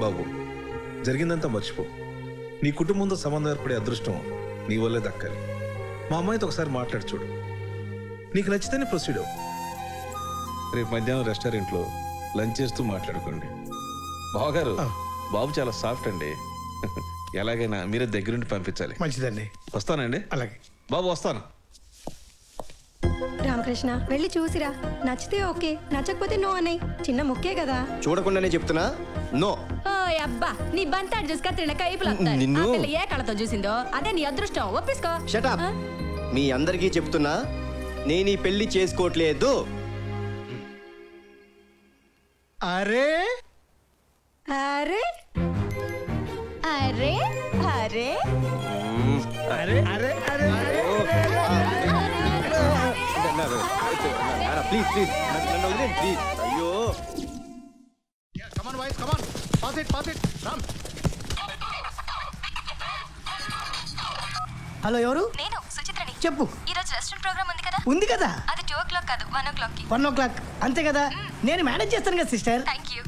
L: బాబు, జరిగిందంతా మర్చిపో. నీ కుటుంబంతో సంబంధం ఏర్పడే అదృష్టం నీ వల్లే దక్కాలి. మా అమ్మాయితో ఒకసారి మాట్లాడి చూడు, నీకు నచ్చితేనే ప్రొసీడ్ అవ్వు. రేపు మధ్యాహ్నం రెస్టారెంట్లో లంచ్ చేస్తూ మాట్లాడుకోండి. బావగారు, బాబు చాలా సాఫ్ట్ అండి. ఎలాగైనా మీరే దగ్గరుండి పంపించాలి.
D: మంచిదండి.
L: వస్తానండి.
D: అలాగే
L: బాబు, వస్తాను.
K: రామకృష్ణ వెళ్ళి చూసిరా, నచ్చితే ఓకే, నచ్చకపోతే నో అన్నయ్య. చిన్న ముక్కే కదా.
B: చూడకుండానే చెప్తున్నా, నో.
G: ఓ అబ్బా, నీ బంతాడు చూసి కత్తిన కైపులు
B: నిన్ను
G: ఏ కళతో చూసిందో అదే నీ అదృష్టం. ఒప్పిసుకో.
B: Shut up. మీ అందరికీ చెప్తున్నా, నేను ఈ పెళ్లి చేసుకోవట్లేదు.
D: అరే
K: అరే
G: అరే అరే
D: అరే అరే అరే
B: ప్లీజ్ ప్లీజ్ నన్ను వదిలేండి ప్లీజ్. అయ్యో
I: Come on, boys, come on.
E: Hello ఎవరు?
M: నేను సుచిత్రని.
E: చెప్పు.
M: ఈ రోజు రెస్టారెంట్ ప్రోగ్రామ్ ఉంది కదా?
E: ఉంది కదా.
M: అది 2 o'clock కాదు 1 o'clock కి.
E: 1 o'clock అంతే కదా. నేను మేనేజ్ చేస్తాను కదా సిస్టర్.
M: థాంక్యూ.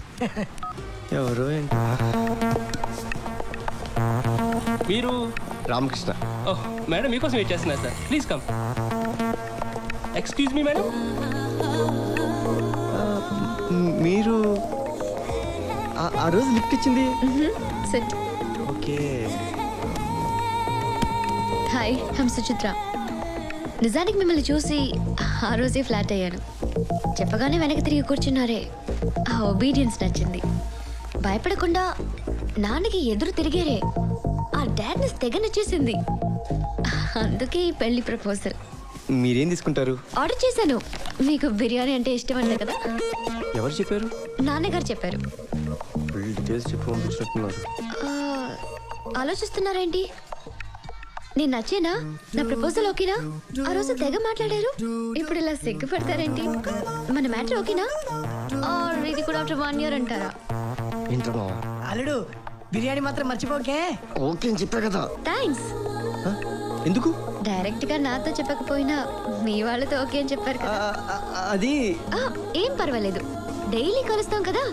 B: ఎవరు
N: మీరు?
B: రామకృష్ణ.
N: ఓహ్ మేడం మీకోసం వెయిట్ చేస్తున్నా sir. Please come. Excuse me madam.
B: మీరు ఆ రోజు లిఫ్ట్ ఇచ్చింది.
H: SIT.
B: Okay.
H: Hi I'm Suchitra. నిజానికి మిమ్మల్ని చూసి ఆ రోజే ఫ్లాట్ అయ్యాను. చెప్పగానే వెనక్కి తిరిగి కూర్చున్నారే, ఆ ఒబీడియన్స్ నచ్చింది. భయపడకుండా నాన్నకి ఎదురు తిరిగారే, ఆ డాడ్నెస్ తెగ నచ్చేసింది. అందుకే ఈ పెళ్లి ప్రపోజల్.
B: మీరేం తీసుకుంటారు?
H: ఆర్డర్ చేశాను. మీకు బిర్యానీ అంటే ఇష్టం అంట కదా.
B: ఎవరు చెప్పారు?
H: నాన్నగారు చెప్పారు.
B: డీటెయిల్స్ చెప్పి పంపించినట్టున్నారు.
H: ఆలోచిస్తున్నారేంటి? నేను నచ్చేనా? నా ప్రపోజల్ ఓకేనా? ఆ రోజు తెగ మాట్లాడారు, ఇప్పుడు ఇలా సిగ్గుపడతారేంటి? మన మ్యాటర్ ఓకేనా? ఇది కూడా ఆఫ్టర్ 1 year అంటారా?
E: అల్లుడు బిర్యానీ మాత్రం మర్చిపోకే.
B: ఓకే అని చెప్పా కదా.
H: థ్యాంక్స్.
B: ఎందుకు?
H: డైరెక్ట్ గా నాతో చెప్పకపోయినా మీ వాళ్ళతో ఓకే అని చెప్పారు కదా.
B: అది
H: ఏం పర్వాలేదు, డైలీ కలుస్తాం కదా,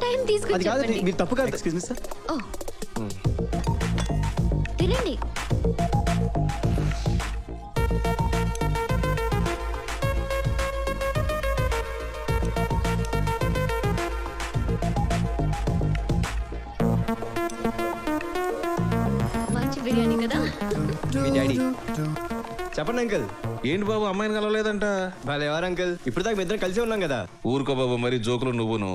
H: టైం తీసుకుని చెప్పండి.
B: మీరు తప్పు కాదు. Excuse me sir.
H: ఓ తినండి. మంచి బిర్యానీ కదా.
B: మీ డాడీ. చెప్పండి అంకుల్.
L: ఏంటి బాబు అమ్మాయిని కలవలేదంట?
B: వాళ్ళు ఎవరు అంకుల్? ఇప్పుడు దాకా ఇద్దరం కలిసి ఉన్నాం కదా.
L: ఊరుకో బాబు, మరి జోకులు నువ్వును.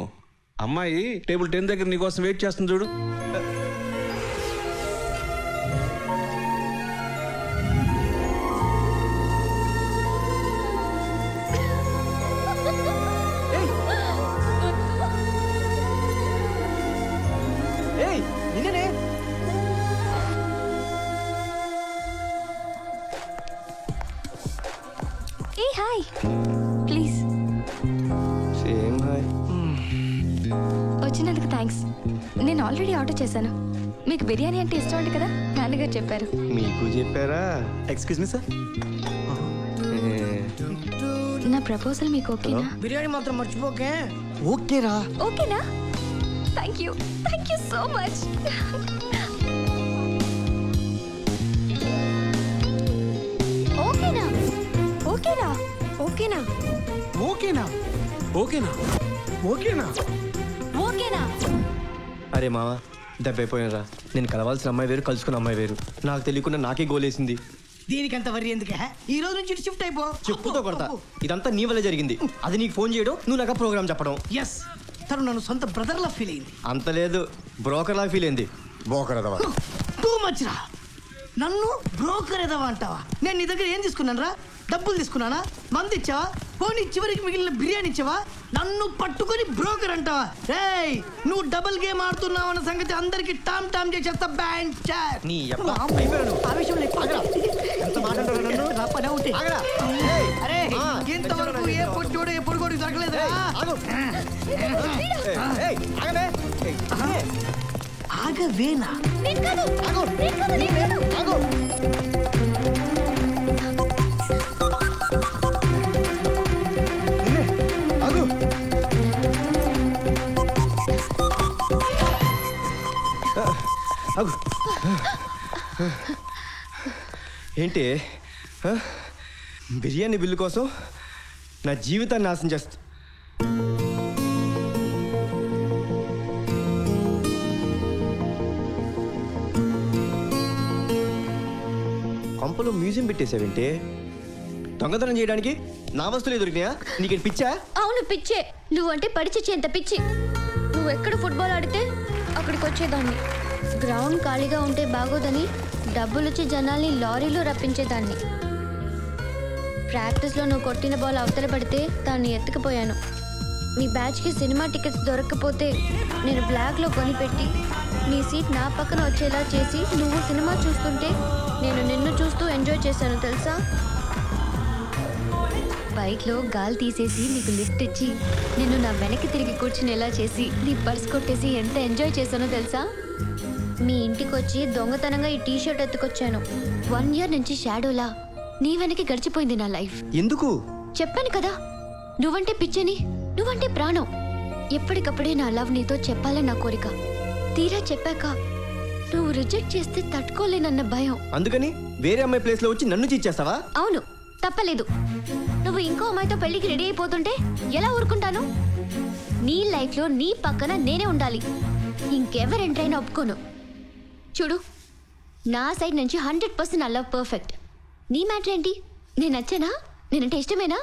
L: అమ్మాయి టేబుల్ 10 దగ్గర నీకోసం వెయిట్ చేస్తుంది చూడు.
H: Hi please.
B: Same hi.
M: వచ్చినందుకు థ్యాంక్స్. నేను ఆల్రెడీ ఆర్డర్ చేశాను. మీకు బిర్యానీ అంటే ఇష్టం అండి కదా, నాన్నగారు చెప్పారు.
B: మీకు చెప్పారా?
O: Excuse me sir.
M: నా ప్రపోజల్ మీకు ఓకేనా?
E: బిర్యానీ మాత్రం మర్చిపోకే.
B: ఓకేరా?
M: ఓకేనా? Thank you so much. ఓకేనా? ఓకేనా?
E: ఓకేనా?
O: ఓకేనా? ఓకేనా?
E: ఓకేనా?
M: ఓకేనా?
B: అరే మావా, దెబ్బైపోయినరా. నేను కలవాల్సిన అమ్మాయి వేరు, కలుసుకున్న అమ్మాయి వేరు. నాకు తెలియకుండా నాకే గోలేసింది.
E: దీనికంత వర్రీ ఎందుకే? ఈ రోజు నుంచి షిఫ్ట్ అయిపో.
B: చెప్పుతో కొడతా. ఇదంతా నీ వల్ల జరిగింది. అది నీకు ఫోన్ చేయడం, నువ్వు నాకు ప్రోగ్రామ్ చెప్పడం.
E: ఎస్, తను నన్ను సొంత బ్రదర్ లా ఫీల్ అయింది.
B: అంత లేదు, బ్రోకర్ లా ఫీల్ అయింది. బ్రోకర్ ఎదవా?
E: టూ మచ్ రా. నన్ను బ్రోకర్ ఎదవా అంటావా? నేను నీ దగ్గర ఏం తీసుకున్నాను రా? డబ్బులు తీసుకున్నానా? మంది ఇచ్చావా? పోనీ చివరికి మిగిలిన బిర్యానీ ఇచ్చావా? నన్ను పట్టుకొని బ్రోకర్ అంటావా? రేయ్, నువ్వు డబుల్ గేమ్ ఆడుతున్నావు అన్న సంగతి అందరికి టామ్ టామ్ చేసేస్తా. బ్యాండ్ చాట్
B: నీ అబ్బా
E: ఆ విషయంలో ఎంత మాట్లాడారు నన్ను? నా పని అవుతే. అరే, ఇంతవరకు ఏ పొట్టోడు ఏ పొడుగోడు దొరకలేదా? ఆగవేనా?
B: ఏంటి బిర్యానీ బిల్లు కోసం నా జీవితాన్ని నాశనం చేస్తా. కొంపలో మ్యూజియం పెట్టేసావేంటి? దొంగతనం చేయడానికి నా వస్తువులే దొరికినాయా? నీకేంటి పిచ్చా?
H: అవును పిచ్చే. నువ్వంటే పడిచిచ్చేంత పిచ్చి. నువ్వు ఎక్కడ ఫుట్బాల్ ఆడితే అక్కడికి వచ్చేదాన్ని. గ్రౌండ్ ఖాళీగా ఉంటే బాగోదని డబ్బులుచ్చి జనాల్ని లారీలో రప్పించేదాన్ని. ప్రాక్టీస్లో నువ్వు కొట్టిన బాల్ అవతల పడితే దాన్ని ఎత్తుకుపోయాను. నీ బ్యాచ్కి సినిమా టికెట్స్ దొరకకపోతే నేను బ్లాక్లో కొనిపెట్టి నీ సీట్ నా పక్కన వచ్చేలా చేసి నువ్వు సినిమా చూస్తుంటే నేను నిన్ను చూస్తూ ఎంజాయ్ చేశాను తెలుసా? బైక్లో గాలి తీసేసి నీకు లిఫ్ట్ ఇచ్చి నిన్ను నా వెనక్కి తిరిగి కూర్చునేలా చేసి నీ పర్స్ కొట్టేసి ఎంత ఎంజాయ్ చేశానో తెలుసా? మీ ఇంటికి వచ్చి దొంగతనంగా ఈ టీషర్ట్ ఎత్తుకొచ్చాను. 1 year నుంచి షాడోలా నీ వెనక్కి గడిచిపోయింది నా లైఫ్.
B: ఎందుకు?
H: చెప్పాను కదా, నువ్వంటే పిచ్చని, నువ్వంటే ప్రాణం. ఎప్పటికప్పుడే నా లవ్ నీతో చెప్పాలని నా కోరిక. తీరా చెప్పాక నువ్వు రిజెక్ట్ చేస్తే తట్టుకోలేనన్న భయం.
B: అందుకని వేరే అమ్మాయి ప్లేస్ లో వచ్చి నన్ను చీచేస్తావా?
H: అవును, తప్పలేదు. నువ్వు ఇంకో అమ్మాయితో పెళ్లికి రెడీ అయిపోతుంటే ఎలా ఊరుకుంటాను? నీ లైఫ్ లో నీ పక్కన నేనే ఉండాలి. ఇంకెవరు ఎంటర్ అయినా ఒప్పుకోను. చూడు, నా సైడ్ నుంచి 100% నా లవ్ పర్ఫెక్ట్. నీ మ్యాటర్ ఏంటి? నేను నచ్చానా? నేనంటే ఇష్టమేనా?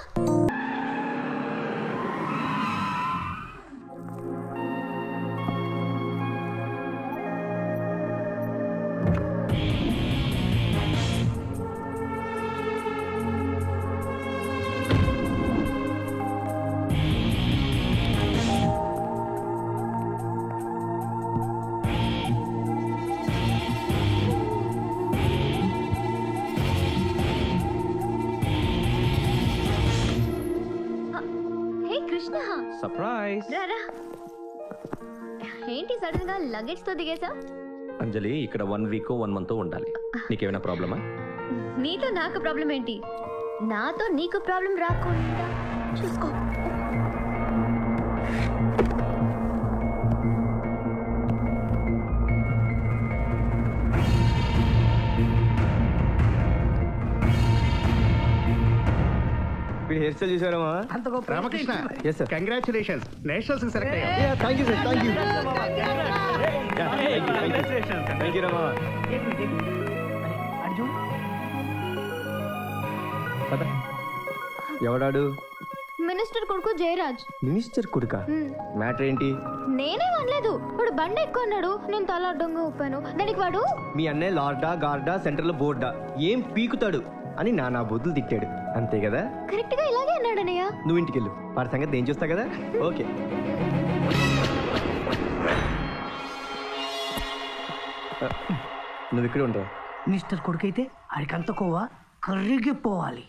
P: సర్ప్రైజ్.
H: ఏంటి సడన్ గా లగేజ్ తో దిగేసా?
P: అంజలి, ఇక్కడ 1 week 1 month ఉండాలి. నీకేమైనా ప్రాబ్లమా?
H: నీతో నాకు ప్రాబ్లం ఏంటి? నాతో నీకు ప్రాబ్లం రాకుండా చూసుకో.
B: హెయిర్ స్టైల్ చూసారమ్మా?
D: Ramakrishna,
B: yes sir.
D: Congratulations, nationals select అయ్యారు.
B: Yeah, thank you sir, thank you. Thank you Rama. ఎవడాడు?
H: మినిస్టర్ కొడుకు జయరాజ్.
B: మినిస్టర్ కొడుకా? మ్యాటర్ ఏంటి?
H: నేనే అనలేదు, వాడు బండి ఎక్కువ అన్నాడు, నేను తల అడ్డంగా ఊపాను. దానికి వాడు
B: మీ అన్నయ్య లార్డా గార్డా సెంటర్ లో బోర్డా ఏం పీకుతాడు అని నా బుద్ధులు తిట్టాడు, అంతే కదా?
H: కరెక్ట్ గా ఇలాగే అన్నాడు అన్నయ్య.
B: నువ్వు ఇంటికి వెళ్ళు, వాడి సంగతి నేను చూస్తా కదా. ఓకే. నువ్వు ఇక్కడ ఉంటావు.
E: మినిస్టర్ కొడుకైతే ఆడికంత కోవా కర్రిగిపోవాలి.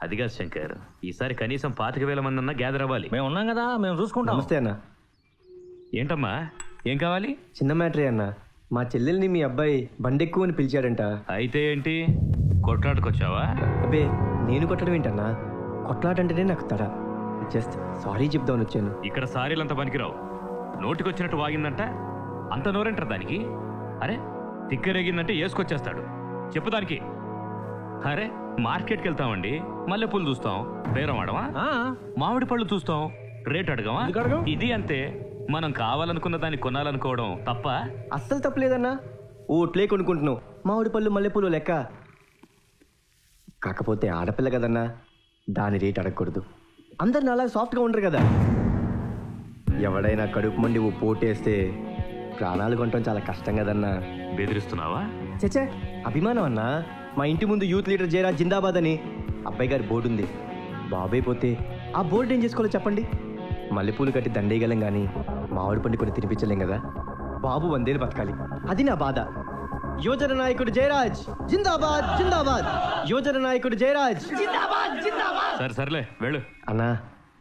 Q: అదిగా శంకర్, ఈసారి కనీసం 25,000 మంది అన్నా గ్యాదర్ అవ్వాలి. మేము ఉన్నాం కదా, మేము చూసుకుంటాం.
B: నమస్తే అన్న.
Q: ఏంటమ్మా, ఏం కావాలి?
B: చిన్న మ్యాటరే అన్న. మా చెల్లెల్ని మీ అబ్బాయి బండెక్కువ అని పిలిచాడంట.
Q: అయితే ఏంటి, కొట్లాటకొచ్చావా?
B: అబ్బే, నేను కొట్టడం ఏంటన్నా? కొట్లాటంటేనే నాకు తడ. జస్ట్ సారీ చెప్దామని వచ్చాను.
Q: ఇక్కడ సారీలంతా పనికిరావు. నోటికొచ్చినట్టు వాగిందంట, అంత నోరంటారు దానికి? అరే, తిక్కరేగిందంటే వేసుకొచ్చేస్తాడు. చెప్పు దానికి. అరే, మార్కెట్కి వెళ్తామండి, మల్లెపూలు చూస్తాం, బేరం ఆడమా? మామిడి పళ్ళు చూస్తాం, రేట్ అడగమా? ఇది అంతే. మనం కావాలనుకున్న దాన్ని కొనాలనుకోవడం తప్ప?
B: అస్సలు తప్పలేదన్నా. ఓట్లే కొనుక్కుంటున్నావు, మామిడి పళ్ళు మల్లెపూలు లెక్క. కాకపోతే ఆడపిల్ల కదన్నా, దాని రేట్ అడగకూడదు. అందరు నాలా సాఫ్ట్గా ఉండరు కదా. ఎవడైనా కడుపు మండి ఓ పోటేస్తే ప్రాణాలు కొనటం చాలా కష్టం కదన్నా.
Q: బెదిరిస్తున్నావా?
B: చచ్చే, అభిమానం అన్నా. మా ఇంటి ముందు యూత్ లీడర్ జయరాజ్ జిందాబాద్ అని అబ్బాయి గారి బోర్డు ఉంది. బాబాయ్ పోతే ఆ బోర్డు ఏం చేసుకోవాలో చెప్పండి? మల్లెపూలు కట్టి దండేయగలం కానీ మామిడి పండు కొన్ని తినిపించలేం కదా. బాబు 100 ఏళ్ళు బతకాలి, అది నా బాధ. యువజన నాయకుడు జయరాజ్ జిందాబాద్ జిందాబాద్. యువజన నాయకుడు జయరాజ్
E: జిందాబాద్ జిందాబాద్.
Q: సరే సర్లే, వెళ్ళు.
B: అన్నా,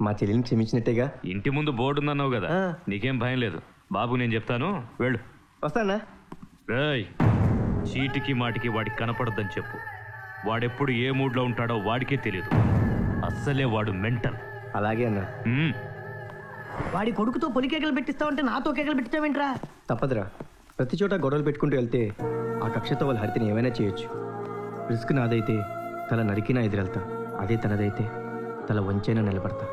B: మా చెల్లిని క్షమించినట్టేగా?
Q: ఇంటి ముందు బోర్డు ఉందన్నావు కదా, నీకేం భయం లేదు. బాబు నేను చెప్తాను, వెళ్ళు.
B: వస్తానా?
Q: రేయ్, చీటికి మాటికి వాడికి కనపడద్దని చెప్పు. వాడెప్పుడు ఏ మూడ్లో ఉంటాడో వాడికే తెలియదు. అస్సలే వాడు మెంటల్.
B: అలాగే అన్నా.
E: వాడి కొడుకుతో పొలి కేకలు పెట్టిస్తావంటే నాతో కేకలు పెట్టిస్తావేంట్రా?
B: తప్పదురా, ప్రతి చోట గొడవలు పెట్టుకుంటూ వెళ్తే ఆ కక్షతో వాళ్ళ హరితని ఏమైనా చేయొచ్చు. రిస్క్ నాదైతే తల నరికినా ఎదురెళ్తా, అదే తనదైతే తల వంచైనా నిలబడతా.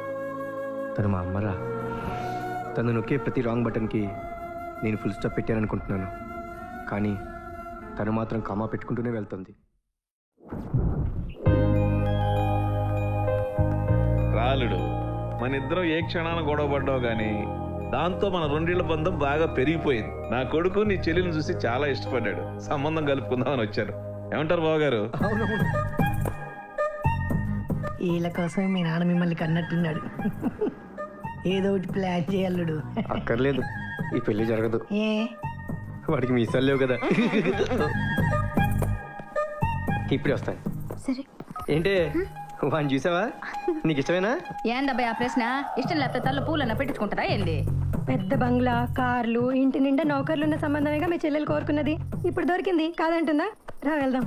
B: తను మా అమ్మరా. తను నొక్కే ప్రతి రాంగ్ బటన్కి నేను ఫుల్ స్టాప్ పెట్టాననుకుంటున్నాను, కానీ తను మాత్రం కామా పెట్టుకుంటూనే వెళ్తుంది.
L: రాలుడు, మన ఇద్దరం ఏ క్షణాన గొడవ పడ్డావు కానీ దాంతో మన 2 ఏళ్ల బంధం బాగా పెరిగిపోయింది. నా కొడుకు నీ చెల్లిని చూసి చాలా ఇష్టపడ్డాడు. సంబంధం కలుపుకుందామని వచ్చారు. ఏమంటారు బావగారు?
E: వీళ్ళ కోసం మీ నాన్న మిమ్మల్ని కన్నట్టున్నాడు. ఏదో ఒకటి ప్లాన్ చేయాలడు.
B: అక్కర్లేదు, ఈ పెళ్లి జరగదు. వాడికి మీసాలు లేవు కదా. ఇప్పుడే వస్తాను.
H: సరే.
B: ఏంటే వాడిని చూసావా? నీకు ఇష్టమేనా?
G: ఏందబ్బాయి ఆ ప్రశ్న? ఇష్టం లేకపోతే తల్ల పూలన్న పెట్టించుకుంటారా ఏంది?
K: పెద్ద బంగ్లా, కార్లు, ఇంటి నిండా నౌకర్లు ఉన్న సంబంధమేగా మీ చెల్లెలు కోరుకున్నది. ఇప్పుడు దొరికింది కాదంటుందా? రా వెళ్దాం.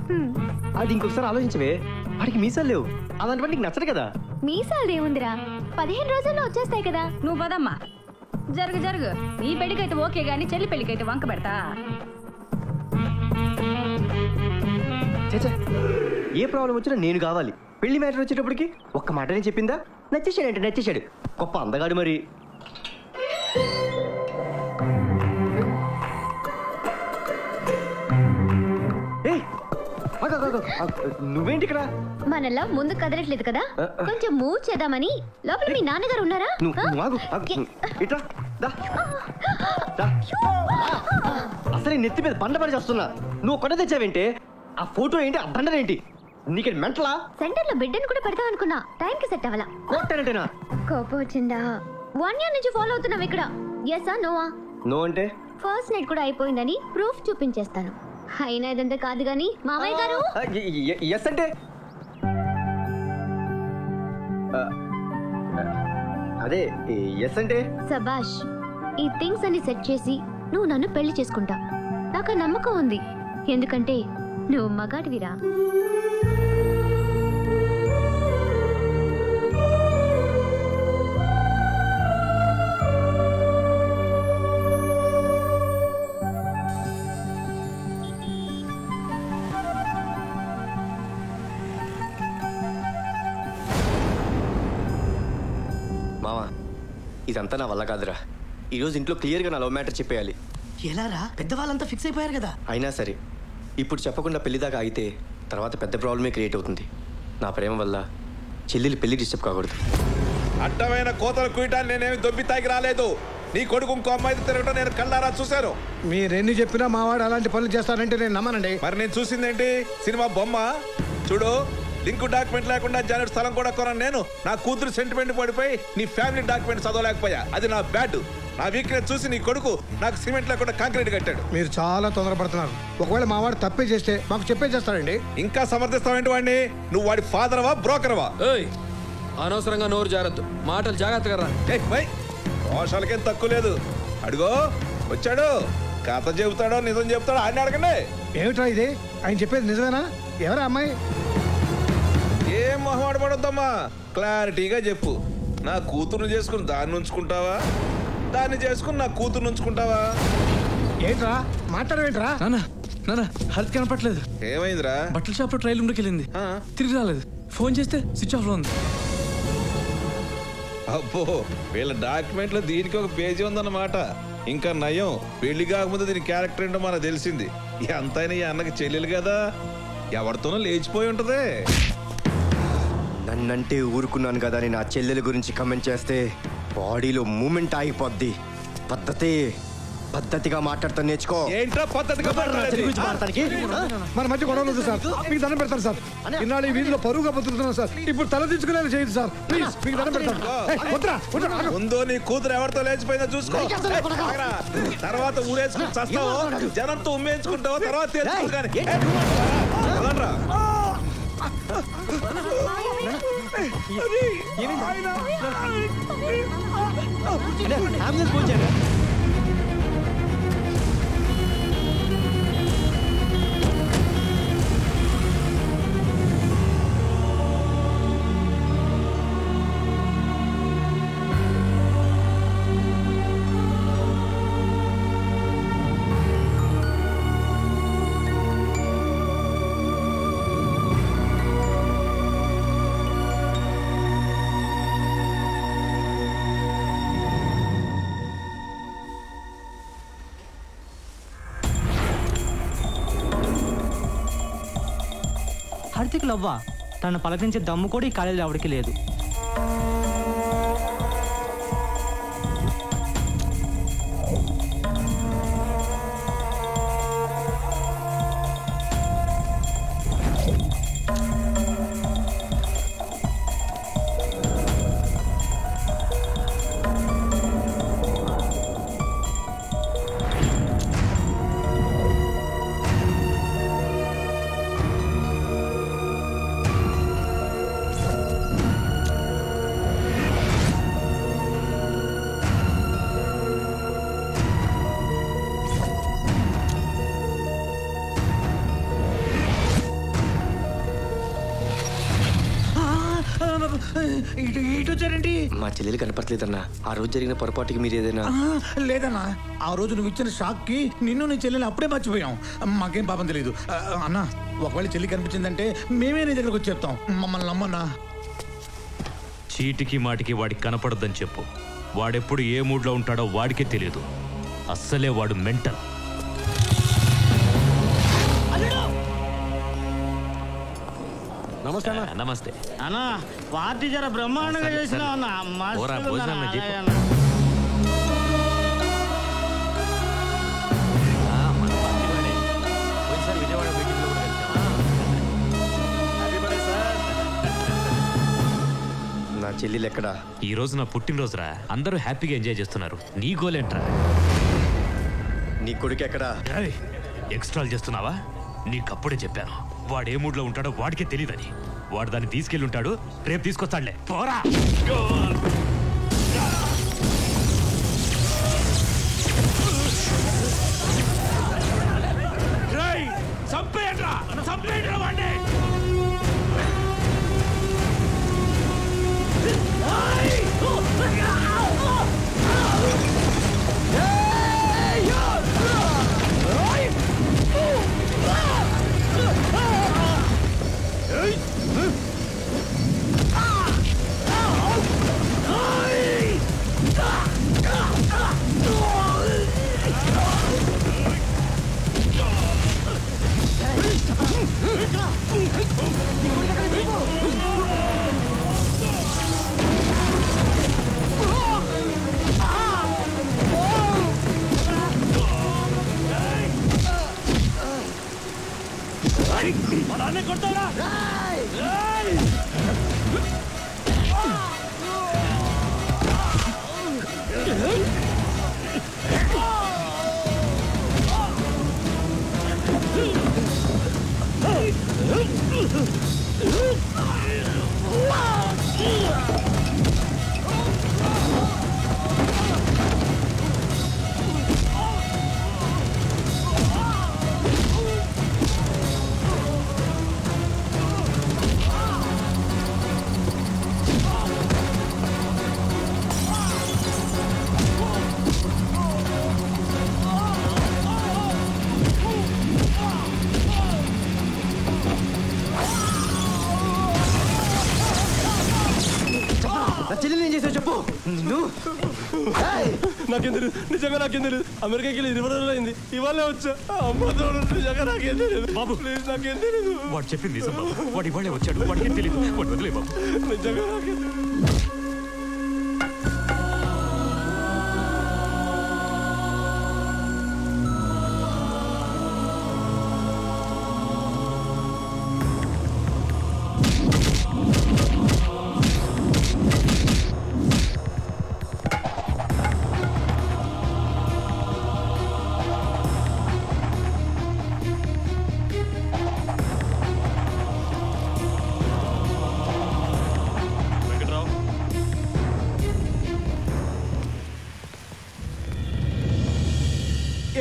B: అది ఇంకొకసారి ఆలోచించవే. వాడికి మీసాలు లేవు, అలాంటి నీకు నచ్చదు కదా.
H: మీసాలు ఏముందిరా, 15 రోజుల్లో వచ్చేస్తాయి కదా.
G: నువ్వు పదమ్మా. జరుగు జరుగు. నీ పెళ్లికైతే ఓకే గానీ చెల్లి పెళ్లికైతే వంక పెడతా.
B: ఏ ప్రాబ్లం వచ్చినా నేను కావాలి. పెళ్లి మ్యాటర్ వచ్చేటప్పటికి ఒక్క మాటనే చెప్పిందా? నచ్చేసాడంటే నచ్చేసాడు. గొప్ప అందగాడు మరి. నువ్వేంటి ఇక్కడ?
H: మనలా ముందు కదలట్లేదు కదా, కొంచెం మూవ్ చేద్దామని. లోపల మీ నాన్నగారు ఉన్నారా?
B: అసలు నెత్తి మీద బండ పడి చేస్తున్నా. నువ్వు కొన తెచ్చావేంటే? ఆ ఫోటో ఏంటి, ఆ బండరేంటి? నీకు మెంటలా?
H: సెంటర్ లో బిడ్డను కూడా పెడతాం అనుకున్నా, టైం కి సెట్ అవ్వాలా.
B: కొట్టానంటేనా?
H: కోపం వచ్చిందా? 1 year నుంచి ఫాలో అవుతున్నాం ఇక్కడ. ఎస్ ఆ నోవా?
B: నో అంటే
H: ఫస్ట్ నైట్ కూడా అయిపోయిందని ప్రూఫ్ చూపించేస్తాను. అయినా ఇదంతా కాదు గాని మామయ్య గారు.
B: ఎస్ అంటే అదే ఎస్ అంటే
H: సబాష్. ఈ థింగ్స్ అన్ని సెట్ చేసి నువ్వు నన్ను పెళ్లి చేసుకుంటా. నాకు నమ్మకం ఉంది, ఎందుకంటే నువ్వు మగాడివిరా.
B: మావా, ఇదంతా నా వల్ల కాదురా. ఈరోజు ఇంట్లో క్లియర్గా నా లవ్ మ్యాటర్ చెప్పేయాలి.
E: ఎలారా? పెద్దవాళ్ళంతా ఫిక్స్ అయిపోయారు కదా.
B: అయినా సరే ఇప్పుడు చెప్పకుండా పెళ్లి దాకా ఆగితే తర్వాత పెద్ద ప్రాబ్లమే క్రియేట్ అవుతుంది. నా ప్రేమ వల్ల చెల్లెలు పెళ్లి డిస్టర్బ్ కాకూడదు.
L: అడ్డమైన కోతలు కుయటాన్ని నేనేమి దొబ్బి తాగి రాలేదు. నీ కొడుకు ఇంకో అమ్మాయి తిరగటం నేను కళ్ళారా చూశాను.
D: మీరెన్ని చెప్పినా మావాడు అలాంటి పనులు చేస్తానంటే నేను నమ్మనండి.
L: మరి నేను చూసిందేంటి? సినిమా బొమ్మ చూడు. లింక్ డాక్యుమెంట్ లేకుండా జానెట్ స్థలం కూడా కొన్నాను నేను. నా కూతురు సెంటిమెంట్ పడిపోయి నీ ఫ్యామిలీ డాక్యుమెంట్ చదవలేకపోయా. అది నా బ్యాడ్. నా వీక్నెస్ చూసి నీ కొడుకు నాకు సిమెంట్ లేకుండా కాంక్రీట్ కట్టాడు.
D: మీరు చాలా తొందరపడుతున్నారు. ఒకవేళ మావాడు తప్పే చేస్తే మాకు చెప్పే చేస్తాడండి.
L: ఇంకా సమర్థిస్తావేంటి వాడిని? నువ్వు వాడి ఫాదర్వా బ్రోకర్వా?
F: అనవసరంగా నోరు జాగ్రత్త, మాటలు జాగ్రత్తగా రా.
L: దోషాలకేం తక్కువ లేదు. అడుగో వచ్చాడు. కథ చెబుతాడో నిజం చెబుతాడో ఆయన అడగండి.
D: ఏమిట్రా ఇది? ఆయన చెప్పేది నిజమేనా? ఎవరా అమ్మాయి?
L: ఏం మొహమాట పడొద్దమ్మా, క్లారిటీగా చెప్పు. నా కూతురుని చేసుకుని దాన్ని ఉంచుకుంటావా, దాన్ని చేసుకుని నా కూతురుని ఉంచుకుంటావా?
D: ఏంట్రా మాట్లాడవేంట్రా?
O: నాన్న హెల్త్ కనపట్లేదు.
L: ఏమైందిరా?
O: బట్టల షాప్ లో ట్రైల్ రూమ్లోకి వెళ్ళింది, తిరిగి రాలేదు. ఫోన్ చేస్తే స్విచ్ ఆఫ్ లో ఉంది.
L: అబ్బో, వీళ్ళ డాక్యుమెంట్ లో దీనికి ఒక పేజీ ఉందన్నమాట. ఇంకా నయం, పెళ్లి కాకముందు దీని క్యారెక్టర్ ఏంటో మనకు తెలిసింది. ఎంతైనా ఈ అన్నకి చెల్లెలు కదా, ఎవరితోనో లేచిపోయి ఉంటది.
B: నన్నంటే ఊరుకున్నాను కదా అని నా చెల్లెల గురించి కమెంట్ చేస్తే బాడీలో మూమెంట్ ఆగిపోద్ది. పద్ధతిగా మాట్లాడతా నేర్చుకో.
L: ఏంట్రా పద్ధతిగా
D: మన మధ్య గొడవలు వద్దు సార్, మీకు దండం పెడతాను సార్. ఇన్నాళ్ళు ఈ వీధిలో పరువుగా బతుకుతున్నాను సార్, ఇప్పుడు తల దించుకునేలా చేయదు సార్. ప్లీజ్ మీకు దండం పెడతాను.
L: ముందు నీ కూతురు ఎవరితో లేచిపోయిందో చూసుకో. తర్వాత ఊరేసుకుని చస్తావో, జనంతో ఉమ్మేసుకుంటావో తర్వాత తెలుసుకో. కానీ
R: హార్దిక్ లవ్వా? తను పలకరించే దమ్ము కూడా ఈ కాలేజీలో ఎవరికి లేదు.
I: ఇటు వచ్చారేంటి?
B: మా చెల్లెలు కనపడలేదన్నా. ఆ రోజు జరిగిన పొరపాటుకి మీరు ఏదైనా?
I: లేదన్నా, ఆ రోజు నువ్వు ఇచ్చిన షాక్ కి నిన్ను నీ చెల్లెని అప్పుడే మర్చిపోయాం. మాకేం పాపం తెలియదు. అన్నా, ఒకవేళ చెల్లి కనిపించిందంటే మేమే నీ దగ్గరకు వచ్చి చెప్తాం. మమ్మల్ని నమ్మన్నా.
Q: చీటికి మాటికి వాడికి కనపడద్దని చెప్పు. వాడెప్పుడు ఏ మూడ్లో ఉంటాడో వాడికే తెలియదు. అస్సలే వాడు మెంటల్.
C: నమస్తే
Q: నమస్తే
R: అన్నా. పార్టీ జర బ్రహ్మాండంగా చేసినా అన్నా.
B: నా చెల్లెలు ఎక్కడా?
Q: ఈ రోజు నా పుట్టినరోజురా. అందరూ హ్యాపీగా ఎంజాయ్ చేస్తున్నారు. నీ గోలేంట్రా?
B: నీ కొడుకు ఎక్కడా?
Q: ఎక్స్ట్రాల్ చేస్తున్నావా? నీకప్పుడే చెప్పాను, వాడు ఏ మూడ్లో ఉంటాడో వాడికే తెలియదని. వాడు దాన్ని తీసుకెళ్ళి ఉంటాడు, రేపు తీసుకొస్తాడులే. పోరా. చంపేయండ్రా, చంపేయండ్రా వాడిని.
O: నాకేం తెలియదు, నిజంగా నాకేం తెలియదు. అమెరికాకి వెళ్ళి 20 రోజులు అయింది, ఇవాళ వచ్చా. అమ్మ తోడు, నిజంగా నాకేం తెలియదు
Q: బాబు.
O: నాకేం తెలియదు.
Q: వాడు చెప్పింది నిజం బాబు. వాడు ఇవాళే వచ్చాడు, వాడికేం తెలియదు. వాడు వదిలే బాబు.
O: నిజంగా నాకేం తెలియదు.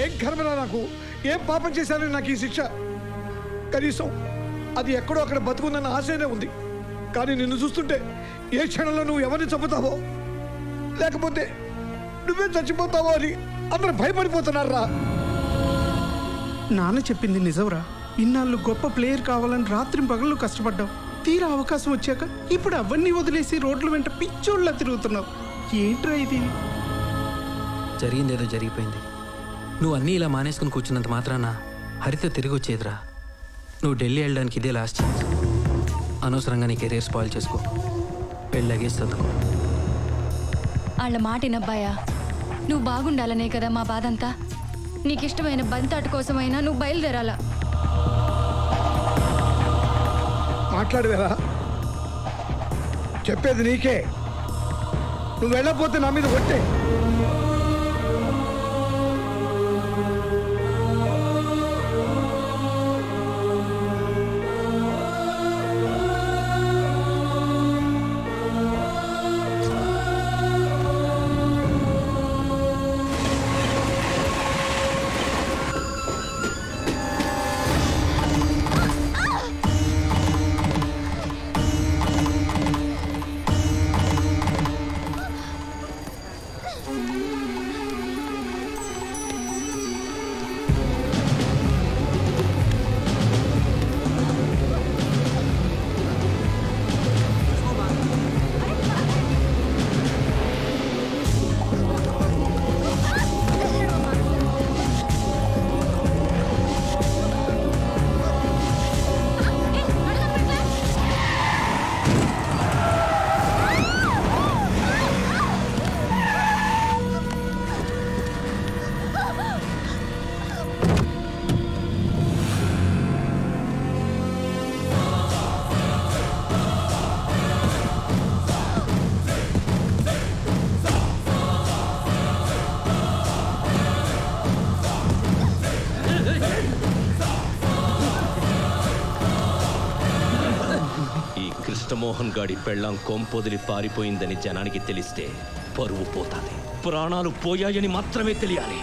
D: ఏం కర్మరా నాకు? ఏం పాపం చేశాను నాకు ఈ శిక్ష? కనీసం అది ఎక్కడో అక్కడ బతుకుందన్న ఆశనే ఉంది. కానీ నిన్ను చూస్తుంటే ఏ క్షణంలో నువ్వు ఎవరిని చంపుతావో లేకపోతే నువ్వే చచ్చిపోతావో అని అందరూ భయపడిపోతున్నారా.
S: నాన్న చెప్పింది నిజంరా. ఇన్నాళ్ళు గొప్ప ప్లేయర్ కావాలని రాత్రి పగళ్ళు కష్టపడ్డావు. తీరా అవకాశం వచ్చాక ఇప్పుడు అవన్నీ వదిలేసి రోడ్ల వెంట పిచ్చోళ్ళ తిరుగుతున్నావు. ఏంట్రా ఇది?
F: జరిగిందేదో జరిగిపోయింది. నువ్వు అన్నీ ఇలా మానేసుకుని కూర్చున్నంత మాత్రాన హరిత తిరిగి వచ్చేదిరా. నువ్వు ఢిల్లీ వెళ్ళడానికి ఇదే లాస్ట్ ఛాన్స్. అనవసరంగా నీ కెరీర్ స్పాయిల్ చేసుకో. పెళ్ళగేసి చదువుకో.
M: వాళ్ళ మాటినబ్బాయా, నువ్వు బాగుండాలనే కదా మా బాధంతా. నీకిష్టమైన బంతాటు కోసమైనా నువ్వు బయలుదేరాలా.
D: మాట్లాడవేరా? చెప్పేది నీకే. నువ్వు వెళ్ళకపోతే నా మీద కొట్టే.
P: కృష్ణమోహన్ గాడి పెళ్ళాం కొంపొదిలి పారిపోయిందని జనానికి తెలిస్తే పరువు పోతాది, ప్రాణాలు పోయాయని మాత్రమే తెలియాలి.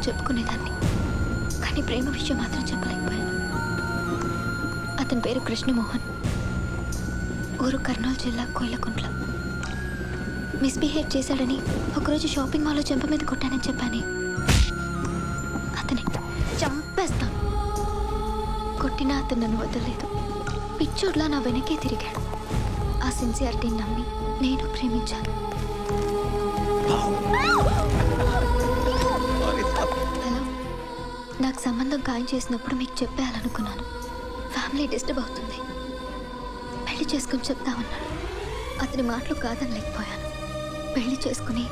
H: చెప్పుకునేదాన్ని, కానీ ప్రేమ విషయం మాత్రం చెప్పలేకపోయాను. అతని పేరు కృష్ణమోహన్, ఊరు కర్నూలు జిల్లా కోయిలకుంట్ల. మిస్బిహేవ్ చేశాడని ఒకరోజు షాపింగ్ మాల్లో చెంప మీద కొట్టానని చెప్పానే, అతనే. చంపేస్తాను. కొట్టినా అతను నన్ను వదలలేదు. పిచ్చోడ్లా నా వెనకే తిరిగాడు. ఆ సిన్సియారిటీని నమ్మి నేను ప్రేమించాను. హలో, నాకు సంబంధం ఖాయం చేసినప్పుడు మీకు చెప్పేయాలనుకున్నాను. ఫ్యామిలీ డిస్టర్బ్ అవుతుంది, పెళ్లి చేసుకుని చెప్తామన్నాడు. అతని మాటలు కాదనలేకపోయాను. పెళ్లి చేసుకుని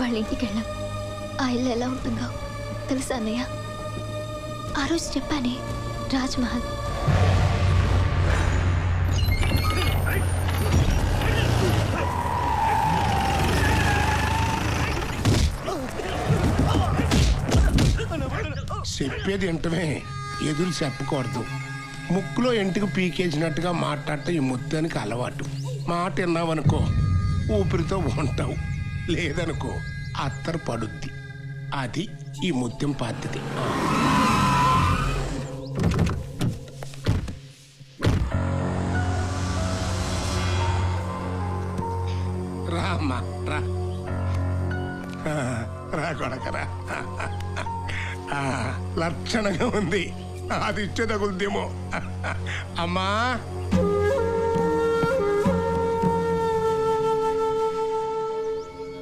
H: వాళ్ళ ఇంటికి వెళ్ళాం. ఆ ఇల్లు ఎలా ఉంటుందో తెలుసా అన్నయ్య? ఆ రోజు చెప్పానే, రాజ్మహల్.
T: చెప్పేది వింటమే, ఎదురు చెప్పకూడదు. ముక్కులో ఎంటికి పీకేసినట్టుగా మాట్లాడటం ఈ ముత్యానికి అలవాటు. మాట విన్నావనుకో ఊపిరితో ఉంటావు, లేదనుకో అత్తరు పడుద్ది. అది ఈ ముత్యం పద్ధతి. రా అమ్మా రా, రా కొడకరా. లక్షణంగా ఉంది, అది ఇచ్చే తగులుదేమో. అమ్మా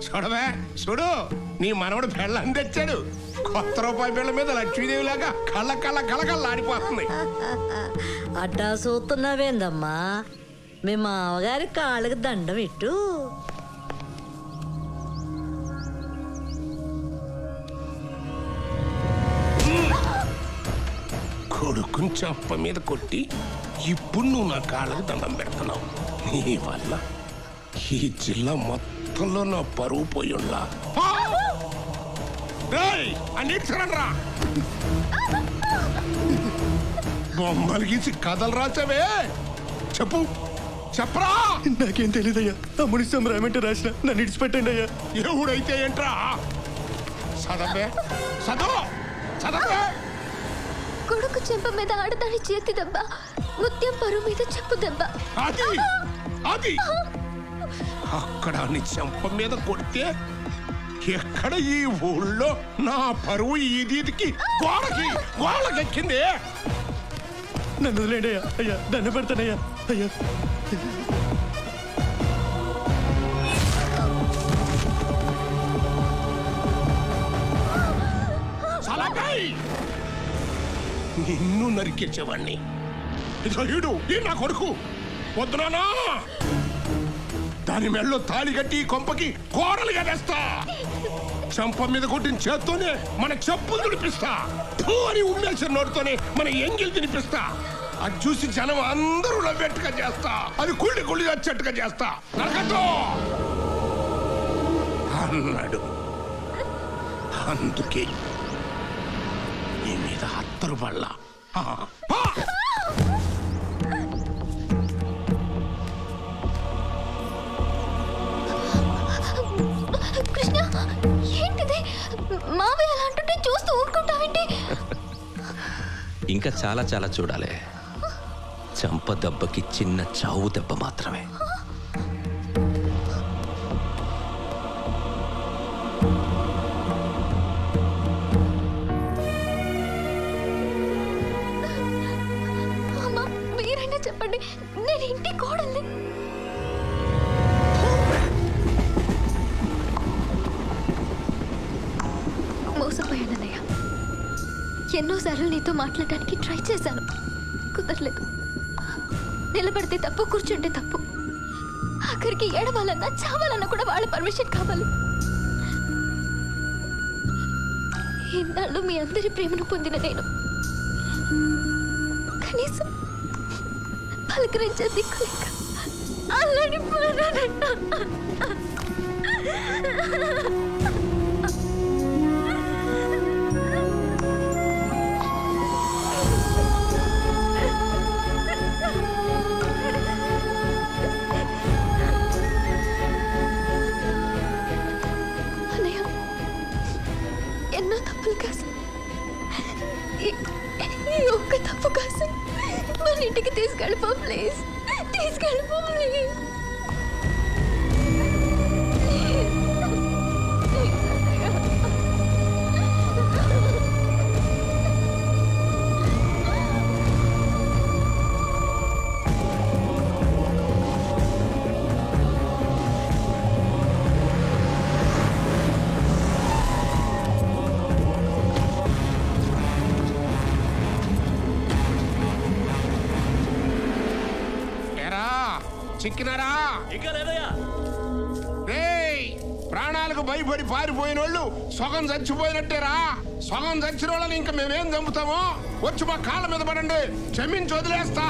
T: చూడవే, చూడు నీ మనవడు పెళ్ళని తెచ్చాడు. కొత్త రూపాయి బిళ్ళ మీద లక్ష్మీదేవి లాగా కళ్ళ కళ్ళ కళ్ళకల్లాడిపోతుంది.
U: అట్టా చూస్తున్నావేందమ్మా? మీ మామగారి కాళ్ళకి దండం ఇట్టు.
T: కొడుకుని చెప్ప మీద కొట్టి ఇప్పుడు నువ్వు నా కాళ్ళకి దండం పెడుతున్నావు. నీ వల్ల ఈ జిల్లా మొత్తంలో నా పరువు పోయుండా. అన్నిటిరా బొమ్మలు గీసి కథలు రాసావే, చెప్పు చెప్పరా.
B: నాకేం తెలీదయ్యా. తమ్ముడి సంబరామంటే రాసిన, నన్ను ఇడిచిపెట్టండి అయ్యా.
T: ఎవడైతే ఏంట్రా, చదవే చదవ చదవే.
H: కొడుకు చెంప మీద ఆడదాని చేతి దెబ్బ, ముత్యం పరువు మీద చెప్పు దెబ్బ.
T: అది అది అక్కడ నీ చెంప మీద కొడితే ఎక్కడ ఈ ఊళ్ళో నా పరువు ఈదీదికి గోడకి గోడకెక్కింది.
B: నన్ను వదిలేండి అయ్యా. అయ్యా దండ పెడతానయ్యా.
T: అయ్యా నిన్ను నరికేసేవాణ్ణి. ఇడు ఈ నా కొడుకు వద్దునా దాని మెళ్ళలో తాళి కట్టి కొంపకి కోరలుగా వేస్తా. చంప మీద కొట్టిన చేత్తోనే మన చెప్పులు తుడిపిస్తా. అని ఉమ్మేసిన నోటితోనే మన ఎంగిల్ తినిపిస్తా. అది చూసి జనం అందరూ నవ్వేట్టుగా చేస్తా. అది కుళ్ళి వచ్చేట్టుగా చేస్తా. నరకతో అన్నాడు. అందుకే నీ మీద హత్తరు పళ్ళ.
H: కృష్ణ ఏంటిది? మావయ్య అలా అంటుంటే చూస్తూ ఊరుకుంటావేంటి?
P: ఇంకా చాలా చాలా చూడాలి. చంప దెబ్బకి చిన్న చావు దెబ్బ మాత్రమే.
H: అమ్మా మీరైనా చెప్పండి, నేను ఇంటి కోడల్ని. మోసపోయానన్నయ్య. ఎన్నోసార్లు నీతో మాట్లాడడానికి ట్రై చేశాను, కుదరలేదు. నిలబడితే తప్పు, కూర్చుంటే తప్పు. ఆఖరికి ఏడవాలన్నా చావాలన్నా కూడా వాళ్ళ పర్మిషన్ కావాలి. ఇన్నాళ్ళు మీ అందరి ప్రేమను పొందిన నేను కనీసం పలకరించే దిక్కు లేక అల్లాడిపోయానన్నా. ఎన్నో తప్పులు కాదు, ఈ ఒక్క తప్పు కాదు. మన ఇంటికి తీసుకెళ్ళిపో ప్లీజ్, తీసుకెళ్ళిపో ప్లీజ్.
T: చిక్కినారా? ప్రాణాలకు భయపడి పారిపోయిన వాళ్ళు సగం చచ్చిపోయినట్టేరా. సగం చచ్చిన వాళ్ళని ఇంకా మేమేం చంపుతామో? వచ్చి మా కాళ్ళ మీద పడండి, క్షమించి వదిలేస్తా.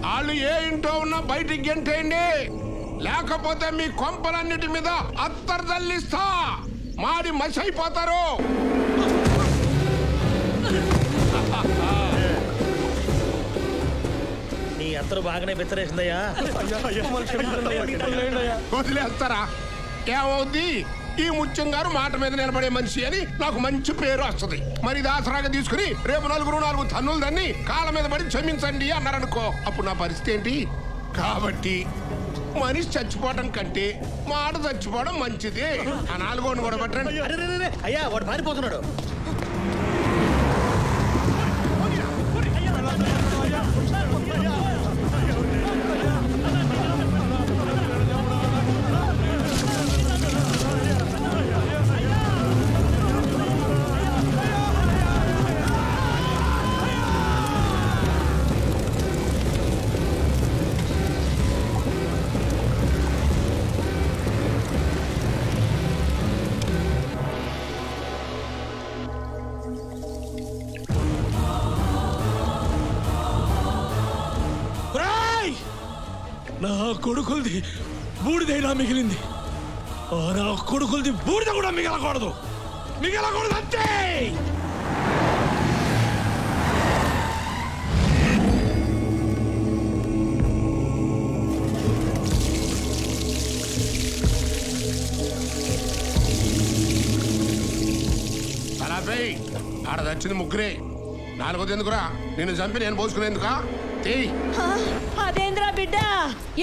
T: వాళ్ళు ఏ ఇంట్లో ఉన్నా బయటికి గెంటేయండి, లేకపోతే మీ కొంపలన్నిటి మీద అత్తరు తల్లిస్తా. మాడి మసి అయిపోతారు.
J: నీ అత్తరు బాగానే బెత్తరేసిందయ్యా.
T: వదిలేస్తారా? ఏమవుద్ది? ఈ ముత్యం గారు మాట మీద నిలబడే మనిషి అని నాకు మంచి పేరు వస్తుంది. మరి దాసరాగా తీసుకుని రేపు నాలుగు తన్నులు దాన్ని కాళ్ళ మీద పడి క్షమించండి అన్నారనుకో, అప్పుడు నా పరిస్థితి ఏంటి? కాబట్టి మనిషి చచ్చిపోవడం కంటే మాట చచ్చిపోవడం మంచిది. ఆ 4 కూడా పట్టండి.
J: అయ్యా వాడు పారిపోతున్నాడు.
O: నా కొడుకులది బూడిదైనా మిగిలింది. నా కొడుకులది బూడిద కూడా మిగలకూడదు అంతే.
T: ఆడ దచ్చింది ముగ్గురే, 4వది ఎందుకురా? నేను చంపి నేను పోసుకునేందుకా?
U: అదేంద్రా బిడ్డ,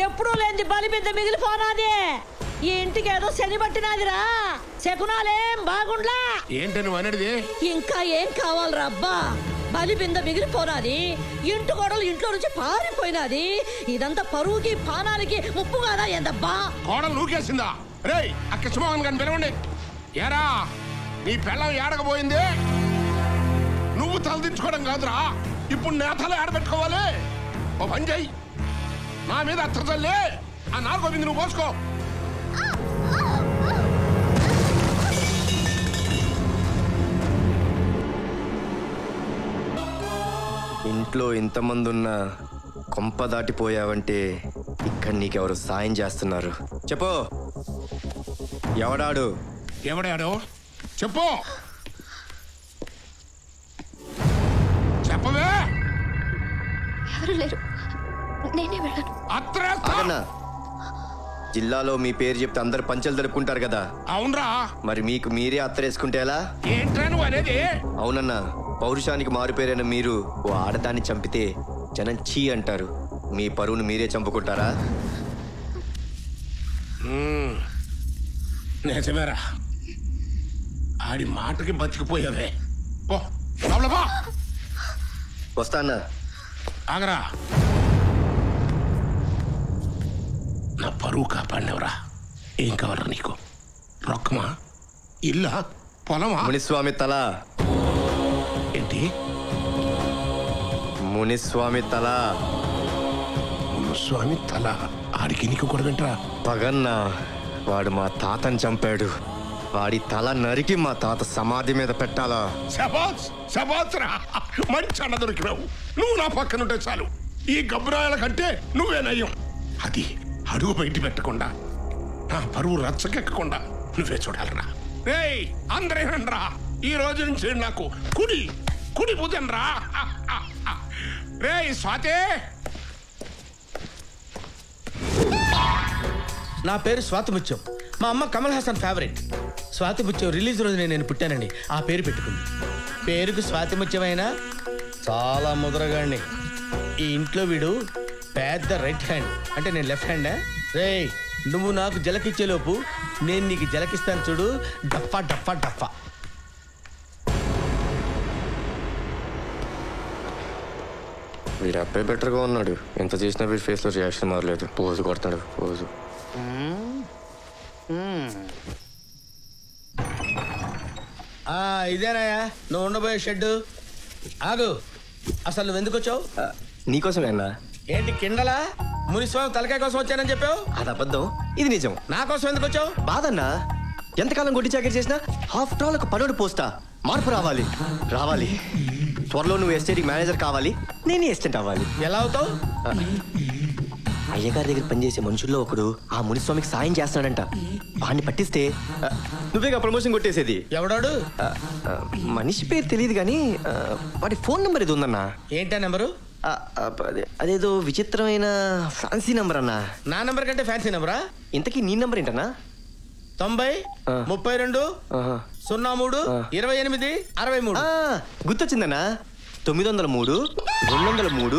U: ఎప్పుడూ లేని బలి పెద్ద మిగిలిపోనాది. ఈ ఇంటికి ఏదో శని పట్టినాదిరా. శకునాలేం బాగుండ్లా.
T: ఏంటి నువ్వు అనేది?
U: ఇంకా ఏం కావాలరా అబ్బా? బలి బింద మిగిలిపోనాది, ఇంటి గోడలు ఇంట్లో నుంచి పారిపోయినది. ఇదంతా పరువుకి పానానికి ముప్పు కాదా ఏందబ్బా?
T: కోడలు నూకేసిందా? రేయ్ ఆ కృష్ణమోహన్ గారిని పిలవండి. ఏరా నీ పిల్లం ఏడకపోయింది? నువ్వు తలదించుకోవడం కాదురా, ఇప్పుడు నేతలు ఏడబెట్టుకోవాలి. ఓ పని చెయ్యి, నా మీద అత్తలే ఆ 4వ బిందు నువ్వు పోసుకో.
B: ఇంట్లో ఇంతమంది ఉన్న కొంప దాటిపోయావంటే ఇక్కడ నీకెవరు సాయం చేస్తున్నారు? చెప్పు, ఎవడాడు?
T: ఎవడాడు చెప్పు, చెప్పవే.
H: ఎవరు లేరు, నేనే వెళ్ళను.
B: ఆగన్నా, జిల్లాలో మీ పేరు చెప్తే అందరు పంచలు జరుపుకుంటారు కదా?
T: అవునరా.
B: మరి మీకు మీరే అత్తరేసుకుంటే ఎలా?
T: ఏంట్రా నువ్వు అనేది?
B: అవునన్నా, పౌరుషానికి మారుపేరైన మీరు ఓ ఆడదాన్ని చంపితే జనం చీ అంటారు. మీ పరువును మీరే చంపుకుంటారా?
T: నిజమేరా, ఆడి మాటకి బతికిపోయావే.
B: వస్తా అన్నా.
T: ఆగరా, నా పరువు కాపాడినవరా. ఏం కావాలరా నీకు? రొక్కమా, ఇల్లా, పొలమా?
B: మునిస్వామి తల.
T: ఏంటి?
B: మునిస్వామి తల.
T: మునిస్వామి తల? ఆడికి నీకు గొడవంటరా?
B: పగన్నా, వాడు మా తాతని చంపాడు. వాడి తల నరికి మా తాత సమాధి మీద పెట్టాలా?
T: శబాస్ శబాస్ రా, మంచి అన్న దొరికినావు. నువ్వు నా పక్కనుంటే చాలు. ఈ గబ్బరాయల కంటే నువ్వే నయ్యం. అది అడుగు బయట పెట్టకుండా, నా పరువు రచ్చకెక్కకుండా నువ్వే చూడాలరా. రేయ్ అందరేనండ్రా, ఈ రోజు నుంచి నాకు కుడి కుడి భుజం రా. రేయ్ స్వాతే.
J: నా పేరు స్వాతిముత్యం. మా అమ్మ కమల్ హాసన్ ఫేవరెట్. స్వాతిముత్యం రిలీజ్ రోజు నేను పుట్టానండి. ఆ పేరు పెట్టుకుంది. పేరుకు స్వాతిముత్యమైనా చాలా ముదరగాండి. ఈ ఇంట్లో వీడు పెద్ద రైట్ హ్యాండ్, అంటే నేను లెఫ్ట్ హ్యాండా? రేయ్, నువ్వు నాకు జలకిచ్చేలోపు నేను నీకు జలకిస్తాను చూడు. డఫా డఫా డఫా.
B: వీడు అబ్బాయి బెటర్గా ఉన్నాడు. ఎంత చేసినా వీడి ఫేస్లో రియాక్షన్ మారలేదు. పోజు కొడతాడు పోజు.
J: ఇదేనాయా నువ్వు ఉండబోయే షెడ్? ఆగు, అసలు నువ్వు ఎందుకు వచ్చావు?
B: నీకోసమే అన్నా.
J: ఏంటి కిండలా? మునిస్వామి తలకాయ కోసం వచ్చానని చెప్పావు.
B: అది అబద్ధం, ఇది నిజం.
J: నా కోసం ఎందుకు వచ్చావు?
B: బాధన్నా, ఎంతకాలం గుడ్డి చాకరీ చేసినా ఆఫ్టర్ ఆల్ ఒక పనుడు పోస్తా. మార్పు రావాలి రావాలి. త్వరలో నువ్వు ఎస్టేట్ మేనేజర్ కావాలి, నేను ఎస్టేట్ అవ్వాలి.
J: ఎలా అవుతావు?
B: అయ్యగారి దగ్గర పనిచేసే మనుషుల్లో ఒకడు ఆ మునిస్వామికి సాయం చేస్తున్నాడంట. వాడిని పట్టిస్తే నువ్వేగా ప్రమోషన్ కొట్టేసేది.
J: ఎవడాడు?
B: మనిషి పేరు తెలియదు కానీ వాడి ఫోన్ నెంబర్ ఏదో ఉందన్నా.
J: ఏంటా నెంబరు?
B: అదేదో విచిత్రమైన ఫ్యాన్సీ నెంబర్ అన్నా.
J: నా నెంబర్ కంటే ఫ్యాన్సీ నెంబరా?
B: ఇంతకీ నీ నెంబర్ ఏంటన్నా?
J: 90 32 03 28 63.
B: గుర్తొచ్చిందన్నా. 903 203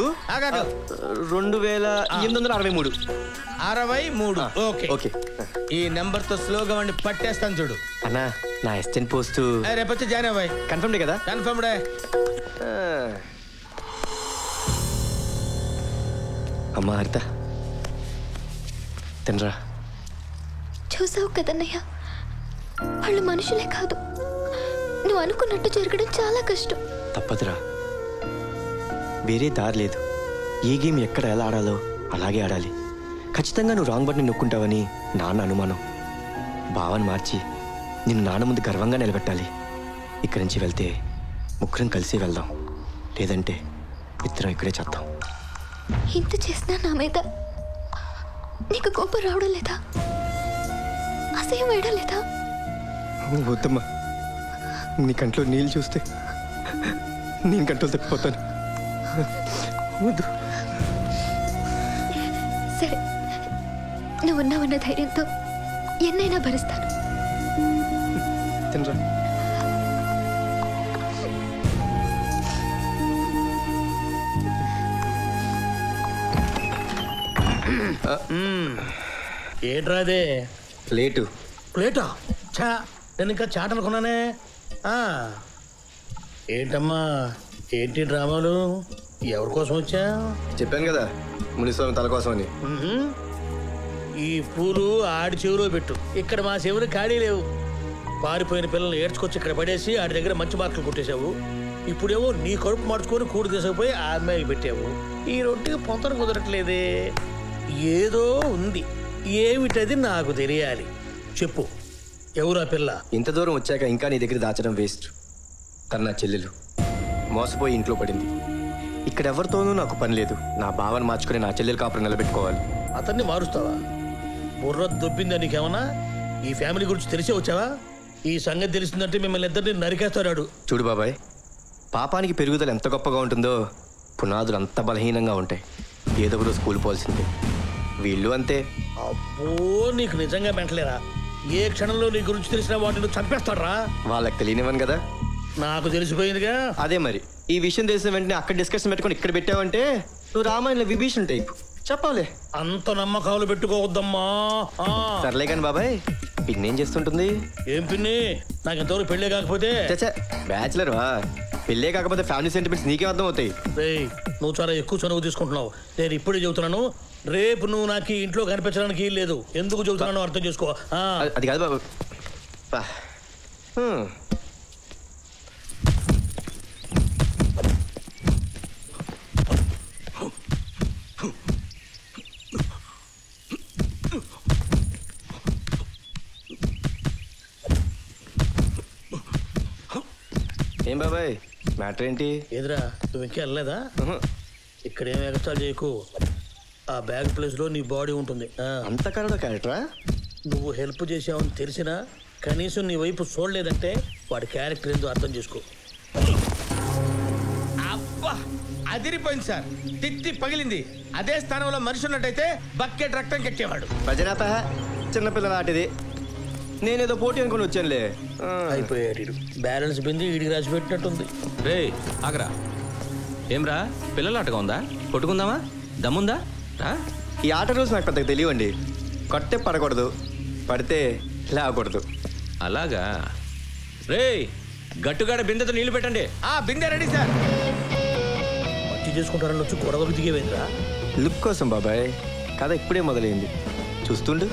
B: 2863.
J: 63. Okay okay. ఈ నెంబర్ తో స్లోగా వాడిని పట్టేస్తాను చూడు.
B: అన్నా, నా అసిస్టెంట్ పోస్ట్
J: రేపు వచ్చి జాయిన్ అవ్వాయి.
B: కన్ఫర్మ్డే కదా?
J: కన్ఫర్మ్డే.
B: అమ్మా హరిత, తినరా.
H: చూసావు కదన్నయ్య, వాళ్ళు మనుషులే కాదు. నువ్వు అనుకున్నట్టు జరగడం చాలా కష్టం.
B: తప్పదురా, వేరే దారి లేదు. ఏ గేమ్ ఎక్కడ ఎలా ఆడాలో అలాగే ఆడాలి. ఖచ్చితంగా నువ్వు రాంగ్ బటన్ నొక్కుంటావని నాన్న అనుమానం. భావాన్ని మార్చి నిన్ను నాన్న ముందు గర్వంగా నిలబెట్టాలి. ఇక్కడి నుంచి వెళ్తే ముగ్గురం కలిసి వెళ్దాం, లేదంటే ఇద్దరం ఇక్కడే చేద్దాం.
H: ఇంత చేసినా నా మీద నీకు కోపం రావడం లేదా? అసహ్యం వేయడం లేదా?
B: వద్దమ్మా, నీ కంట్లో నీళ్ళు చూస్తే నేను కంట్లో తప్పిపోతాను. వద్దు.
H: సరే, నువ్వున్నావన్న ధైర్యంతో ఎన్నైనా భరిస్తాను.
B: తినరా.
J: ఏంట్రా అదే? ప్లేటా? చా, నేను ఇంకా చాట్ అనుకున్నానే. ఏంటమ్మా, ఏంటి డ్రామాలు? ఎవరి కోసం వచ్చా?
B: చెప్పాను కదా, మునిస్వామి తల కోసం అని.
J: ఈ పూలు ఆడి చెవిలో పెట్టు. ఇక్కడ మా చెవులు ఖాళీ లేవు. పారిపోయిన పిల్లల్ని ఏడ్చుకొచ్చి ఇక్కడ పడేసి ఆడి దగ్గర మంచి మార్కులు కొట్టేశావు. ఇప్పుడేమో నీ కడుపు మార్చుకొని కూడు తీసుకుపోయి ఆ అమ్మాయికి పెట్టావు. ఈ రొట్టెకి పొంతన కుదరట్లేదే. ఏదో ఉంది, ఏమిటది నాకు తెలియాలి. చెప్పు, ఎవరా పిల్ల?
B: ఇంత దూరం వచ్చాక ఇంకా నీ దగ్గర దాచడం వేస్ట్. తన నా చెల్లెలు మోసపోయి ఇంట్లో పడింది. ఇక్కడ ఎవరితోనూ నాకు పని లేదు. నా భావన మార్చుకుని నా చెల్లెలు కాపురం నిలబెట్టుకోవాలి.
J: అతన్ని మారుస్తావా? బుర్ర దొబ్బిందా నీకేమన్నా? ఈ ఫ్యామిలీ గురించి తెలిసే వచ్చావా? ఈ సంగతి తెలిసిందంటే మిమ్మల్ని ఇద్దరిని నరికేస్తాడు.
B: చూడు బాబాయ్, పాపానికి పెరుగుదల ఎంత గొప్పగా ఉంటుందో పునాదులు అంత బలహీనంగా ఉంటాయి. ఏదో ఒకరు స్కూల్ పోల్సిందే. వీళ్ళు అంతే.
J: అబ్బో, నీకు నిజంగా మెంటలేరా? ఏ క్షణంలో నీ గురించి తెలిసిన వాటిని చంపేస్తాడ్రా.
B: వాళ్ళకి తెలియనివ్వను కదా.
J: నాకు తెలిసిపోయిందిగా.
B: అదే మరి, ఈ విషయం తెలిసిన వెంటనే అక్కడ డిస్కషన్ పెట్టుకుని ఇక్కడ పెట్టావంటే నువ్వు రామాయణ విభీషణ్ టైప్. చెప్పాలి.
J: అంత నమ్మకాలు పెట్టుకోవద్దమ్మా.
B: సర్లే కానీ బాబాయ్, పిన్నేం చేస్తుంటుంది?
J: ఏం పిన్ని? నాకు ఎంతవరకు పెళ్ళే కాకపోతే
B: బ్యాచులర్ వా? పెళ్ళే కాకపోతే ఫ్యామిలీ సెంటిమెంట్స్ నీకే అర్థం అవుతాయి.
J: నువ్వు చాలా ఎక్కువ చనువు తీసుకుంటున్నావు. నేను ఇప్పుడే చెబుతున్నాను, రేపు నువ్వు నాకు ఇంట్లో కనిపించడానికి లేదు. ఎందుకు చెబుతున్నాను అర్థం చేసుకో.
B: అది కాదు బాబు. ఏం బాబాయ్ మ్యాటర్ ఏంటి?
J: ఏదిరా, నువ్వు ఇంకా వెళ్ళలేదా? ఇక్కడ ఏం ఎగస్ట్రాలు చేయకు. ఆ బ్యాగ్ ప్లేస్ లో నీ బాడీ ఉంటుంది.
B: అంత కరడా క్యారెక్టరా?
J: నువ్వు హెల్ప్ చేసావని తెలిసినా కనీసం నీ వైపు చూడలేదంటే వాడి క్యారెక్టర్ ఏందో అర్థం చేసుకో. అబ్బా, అదిరిపోయింది సార్. తిత్తి పగిలింది. అదే స్థానంలో మనిషి ఉన్నట్టయితే బకెట్ రక్తం కెక్కేవాడు.
B: భజనాప చిన్నపిల్లల ఆటిది. నేనేదో పోటీ అనుకుని వచ్చానులే.
J: అయిపోయాడు. బ్యాలెన్స్ బింది వీడికి రాసి పెట్టినట్టుంది.
P: రే ఆగరా. ఏమ్రా, పిల్లల ఆటగా ఉందా? కొట్టుకుందామా? దమ్ముందా?
B: ఈ ఆట రూల్స్ నాకు పెద్దగా తెలియవండి. కొట్టే పడకూడదు, పడితే లేవకూడదు.
P: అలాగా? రే, గట్టుగాడ బిందెతో నీళ్లు పెట్టండి.
J: బిందె రెడీ సార్. మట్టి చేసుకుంటారని వచ్చి గొడవకు దిగేవేంద్రా?
B: లుక్ కోసం బాబాయ్. కథ ఇప్పుడే మొదలైంది, చూస్తుండు.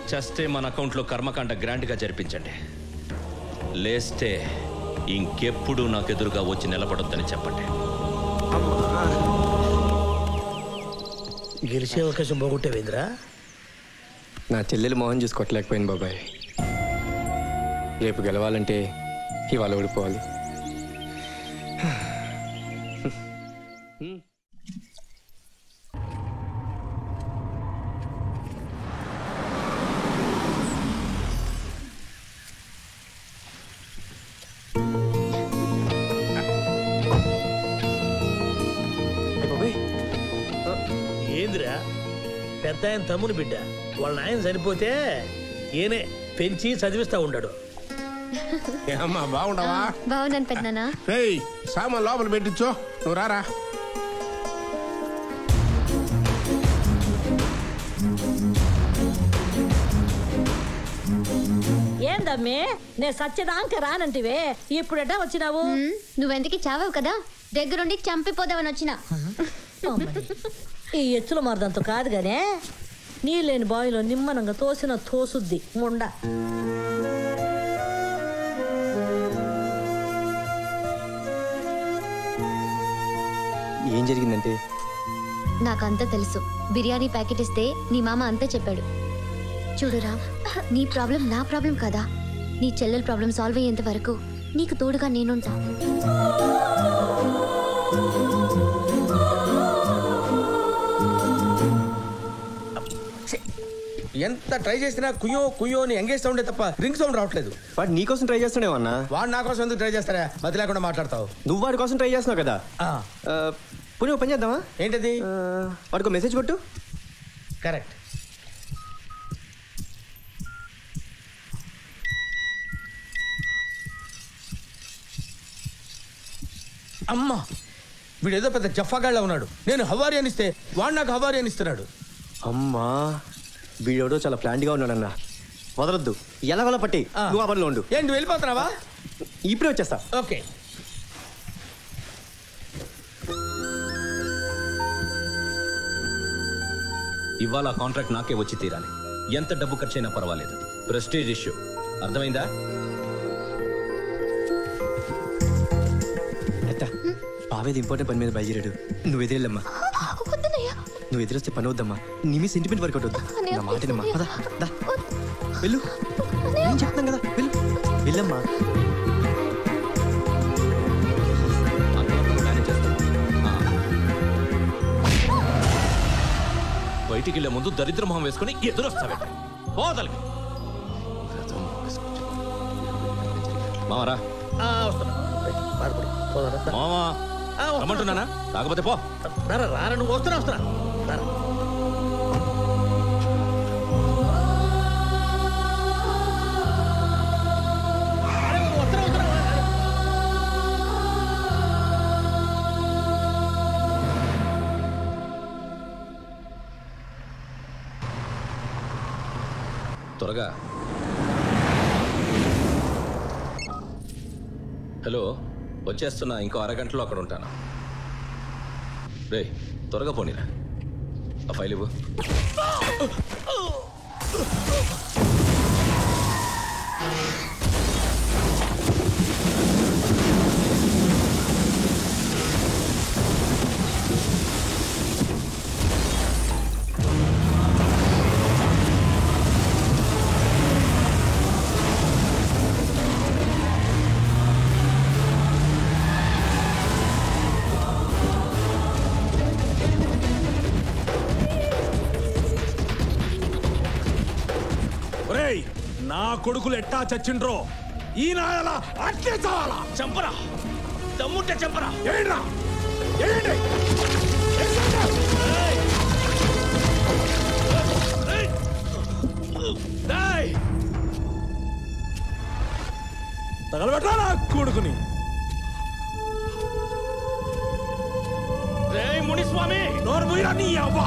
P: చస్తే మన అకౌంట్లో కర్మకాండ గ్రాండ్గా జరిపించండి. లేస్తే ఇంకెప్పుడు నాకు ఎదురుగా వచ్చి నిలబడొద్దని చెప్పండి.
J: గెలిచే అవకాశం పోగొట్టేవేంద్రా?
B: నా చెల్లెలు మోహన్ చూసుకోవట్లేకపోయింది బాబాయ్. రేపు గెలవాలంటే ఇవాళ ఓడిపోవాలి.
J: ఏందిరా, పెద్ద ఆయన తమ్ముని బిడ్డ. వాళ్ళ ఆయన చనిపోతే ఈయనే పెంచి చదివిస్తా ఉన్నాడు.
T: ఏమ్మా బాగుండవా?
H: బాగున్నాను పెద్దనా.
T: సామాన్ లోపల పెట్టించో, నువ్వు రారా.
U: ఏందమ్మే, నేను సత్యదాంక రానంటివే, ఇప్పుడట వచ్చినావు?
H: నువ్వెందుకు చావావు కదా, దగ్గరుండి చంపిపోదామని వచ్చినా.
U: ఈ ఎచ్చుల మరదంతో కాదు గానే, నీళ్ళేని బావిలో నిమ్మనంగా తోసిన తోసుద్ది ముండ.
B: ఏం జరిగిందంటే
H: నాకంతా తెలుసు. బిర్యానీ ప్యాకెట్ ఇస్తే నీ మామ అంతా చెప్పాడు. చూడురా, నీ ప్రాబ్లం నా ప్రాబ్లం కదా. నీ చెల్లెల ప్రాబ్లం సాల్వ్ అయ్యేంత వరకు నీకు తోడుగా నేనుంటా.
J: ఎంత ట్రై చేసినా కుయ్యో కుయ్యో అని ఎంగేజ్ సౌండ్ తప్ప రింగ్ సౌండ్ రావట్లేదు.
B: వాడు నీ కోసం ట్రై చేస్తున్నావన్నా.
J: వాడు నా కోసం ఎందుకు ట్రై చేస్తారా? మతి లేకుండా మాట్లాడతావు.
B: నువ్వు వాడి కోసం ట్రై చేస్తున్నావు కదా. పోనీ ఓ పని చేద్దామా?
J: ఏంటది?
B: వాడికి మెసేజ్ కొట్టు.
J: కరెక్ట్. అమ్మా, వీడేదో పెద్ద జఫాగాళ్ళ ఉన్నాడు. నేను హవారి అని ఇస్తే వాడు నాకు హవారి అని ఇస్తున్నాడు.
B: అమ్మా, వీడెవడో చాలా ప్లాంట్గా ఉన్నాడన్నా. వదలొద్దు, ఎలా వల్ల పట్టి నువ్వు ఆ పనిలో ఉండు.
J: ఏంటి వెళ్ళిపోతున్నావా?
B: ఇప్పుడే వచ్చేస్తా.
J: ఓకే.
P: ఇవాళ కాంట్రాక్ట్ నాకే వచ్చి తీరాలి. ఎంత డబ్బు ఖర్చైనా పర్వాలేదు. ప్రెస్టీజ్ ఇష్యూ, అర్థమైందా?
B: బావేది ఇంపార్టెంట్ పని మీద బయలుదేరాడు. నువ్వు ఎదురెళ్ళమ్మా. నువ్వు ఎదురొస్తే పని వద్దమ్మా. నీ మీ సెంటిమెంట్ వర్కౌట్ వద్దు. నా మాటనమ్మా. వెళ్ళు, నేను చెప్తాను కదా. వెళ్ళు, వెళ్ళమ్మా.
P: బయటికి వెళ్ళే ముందు దరిద్ర మొహం వేసుకుని ఎదురొస్తావే. పోదలకి మామరా. మామా రమ్మంటున్నానా? కాకపోతే పో.
J: రారా, నువ్వు వస్తున్నా.
P: త్వరగా. హలో, వచ్చేస్తున్నా. ఇంకో అరగంటలో అక్కడ ఉంటాను. రే, త్వరగా పోనీరా. ఆ ఫైల్ ఇవ్వు.
A: నా కొడుకులు ఎట్టా చచ్చిండ్రో ఈ నాయలా అట్లే చావాలా.
P: చంపరా, దమ్ముంటే చంపరా.
A: ఏంట్రా ఏంటి? తగలబెట్టా నా కొడుకుని.
P: రే మునిస్వామి,
A: నోరు మూయరా నీ అవ్వ.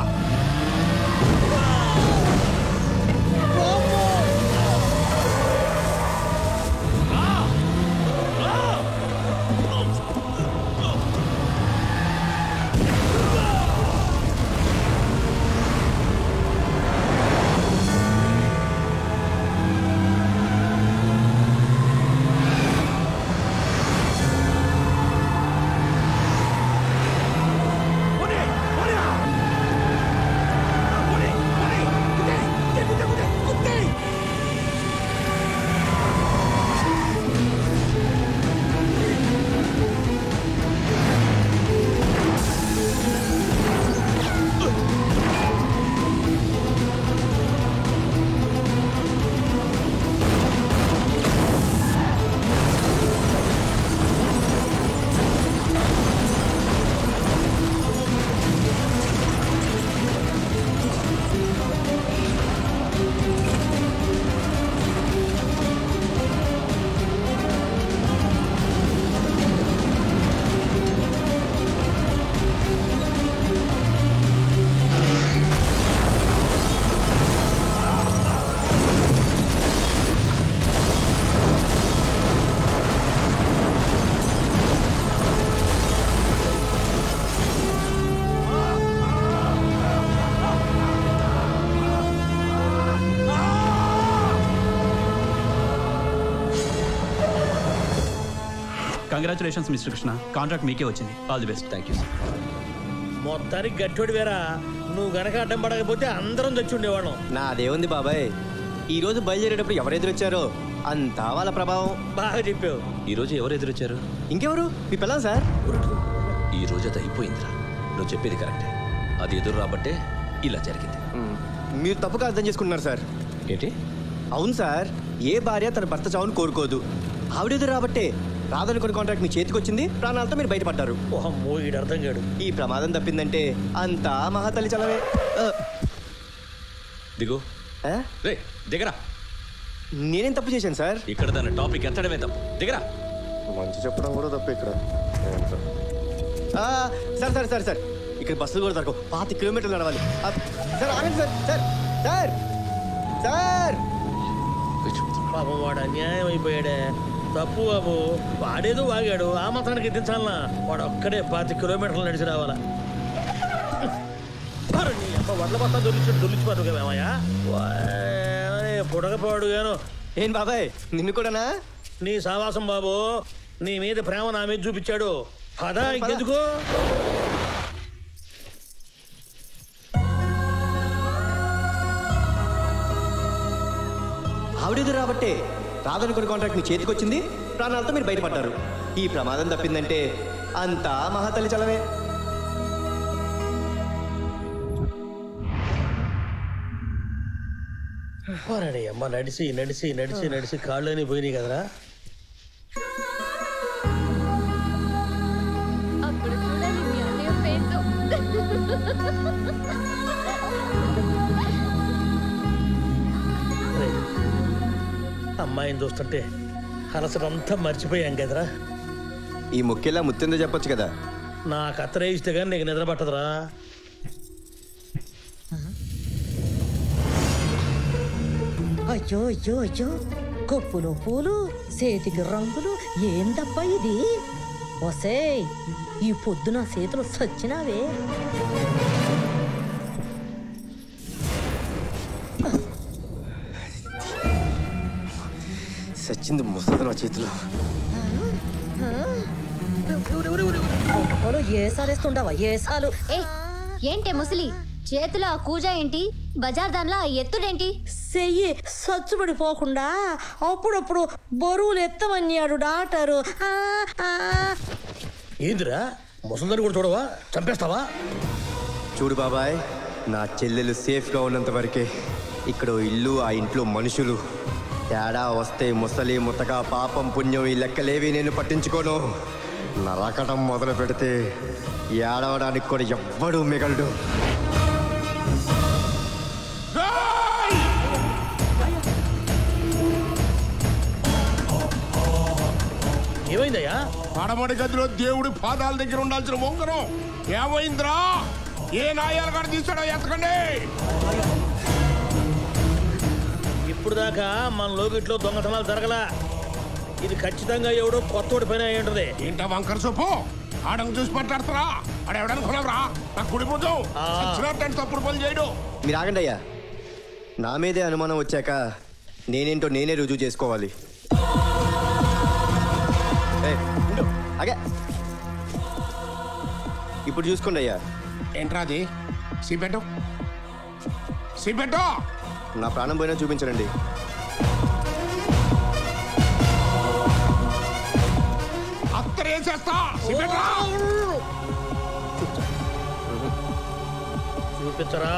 V: కంగ్రాచులేషన్స్ మిస్టర్ కృష్ణ, కాంట్రాక్ట్ మీకే వచ్చింది. All the best.
P: Thank you sir.
J: మొత్తానికి గట్టోడి వేరా. నువ్వు గనక అడ్డం పడకపోతే అందరం తెచ్చి ఉండేవాళ్ళం.
B: నాదేముంది బాబాయ్, ఈ రోజు బయలుదేరేటప్పుడు ఎవరు ఎదురొచ్చారో అంతా వాళ్ళ ప్రభావం.
J: బాగా చెప్పావు.
P: ఈ రోజు ఎవరు ఎదురొచ్చారు?
B: ఇంకెవరు? మీ పిల్లలు సార్.
P: ఈ రోజు అది అయిపోయిందిరా. నువ్వు చెప్పేది కరెక్టే. అది ఎదురు రాబట్టే ఇలా జరిగింది.
B: మీరు తప్పుగా అర్థం చేసుకుంటున్నారు సార్.
P: ఏంటి?
B: అవును సార్, ఏ భార్య తన భర్త చావును కోరుకోదు. ఆవిడెదురు రాబట్టే రాదనుకున్న కాంట్రాక్ట్ మీ చేతికి వచ్చింది, ప్రాణాలతో మీరు బయటపడ్డారు.
J: అర్థం కాడు.
B: ఈ ప్రమాదం తప్పిందంటే అంతా మహాతల్లి చలవే.
P: దిగు. రే దిగరా.
B: నేనేం తప్పు చేశాను సార్?
P: ఇక్కడ దాని టాపిక్ ఎత్తడమే తప్పు. దిగరా.
B: మంచి చెప్పడం కూడా తప్పు ఇక్కడ. సార్ సార్ సార్ సార్ ఇక్కడ బస్సులు కూడా దొరకవు. 5 కిలోమీటర్లు నడవాలి. సార్ ఆగండి సార్. సార్ సార్ సార్
J: పాపం వాడు అన్యాయం అయిపోయాడే. తప్పు బాబు. వాడేదో వాగాడు, ఆ మాత్రానికి ఎత్తించాలనా? వాడు ఒక్కడే 5 కిలోమీటర్లు నడిచి రావాలా? వడ్ల బస్తా దొరికిపోతావు కదా ఏమయ్యా. పుడకపోడుగాను.
B: ఏం బాబాయ్, నిన్ను కూడానా?
J: నీ సావాసం బాబు. నీ మీద ప్రేమ నా మీద చూపించాడు. పదా ఇంకెందుకు?
B: ఆవిడెదురు రాబట్టే రాదనుకున్న కాంట్రాక్ట్ మీ చేతికి వచ్చింది, ప్రాణాలతో మీరు బయటపడ్డారు. ఈ ప్రమాదం తప్పిందంటే అంతా మహాతల్లి చలవే.
J: అమ్మ నడిచి నడిచి నడిచి నడిచి కాళ్ళని పోయినాయి కదరా. అమ్మాయిని చూస్తుంటే అలసటంతా మర్చిపోయాం కదరా.
B: ఈ ముఖ్యలా ముత్తిందో చెప్పొచ్చు కదా.
J: నాకు అత్తరే ఇస్తే కానీ నీకు నిద్ర పట్టదురా.
U: అయ్యో అయ్యో అయ్యో, కొప్పులు పూలు, చేతికి రంగులు, ఏందబ్బా ఇది? వసే, ఈ పొద్దున చేతులు సచ్చినావే.
B: సచ్చింది ముసలి నా చేతిలో.
U: ఏసాలేస్తుండవా? ఏసాలు.
H: ఏంటే ముసలి చేతిలో ఆ కూజ ఏంటి? బజార్ దానిలో ఆ ఎత్తుడేంటి?
U: చెయ్యి సచ్చుబడిపోకుండా అప్పుడప్పుడు బరువులు ఎత్తమన్నాడు డాక్టరు.
J: ఏందిరా ముసలిదాన్ని కూడా చూడవా? చంపేస్తావా?
B: చూడు బాబాయ్, నా చెల్లెలు సేఫ్గా ఉన్నంత వరకే ఇక్కడ ఇల్లు, ఆ ఇంట్లో మనుషులు. తేడా వస్తే ముసలి ముతక పాపం పుణ్యం ఈ లెక్కలేవి నేను పట్టించుకోను. నరకటం మొదలు పెడితే ఏడవడానికి కూడా ఎవ్వడూ మిగలడు.
J: ఏమైందయ్యా?
T: పడమడి గదిలో దేవుడి పాదాల దగ్గర ఉండాల్సిన ఉంగరం ఏమైందిరా? ఏ నాయాలు కాడ తీసాడో ఎత్తకండి.
J: ఇప్పుడు దాకా మన లోకిట్లో దొంగతనాలు జరగలా. ఇది ఖచ్చితంగా ఎవడో కొత్తోడి పని అయి ఉంటది.
T: ఏంటా వంకర సొప్పు? ఆడంగా చూసి మాట్లాడతారా? ఆడెవడనుకున్నావురా? నాకు కుడిపోతాం వచ్చినట్టు తప్పుడు పని చేయడు.
B: మీరు ఆగండి అయ్యా. నా మీదే అనుమానం వచ్చాక నేనేంటో నేనే రుజువు చేసుకోవాలి. అగే ఇప్పుడు చూసుకోండి అయ్యా.
T: ఏంట్రా అది? సిబెట్టో సిబెట్టో.
B: నా ప్రాణం పోయినా చూపించండి.
T: అత్తరేసేస్తా.
J: చూపించరా?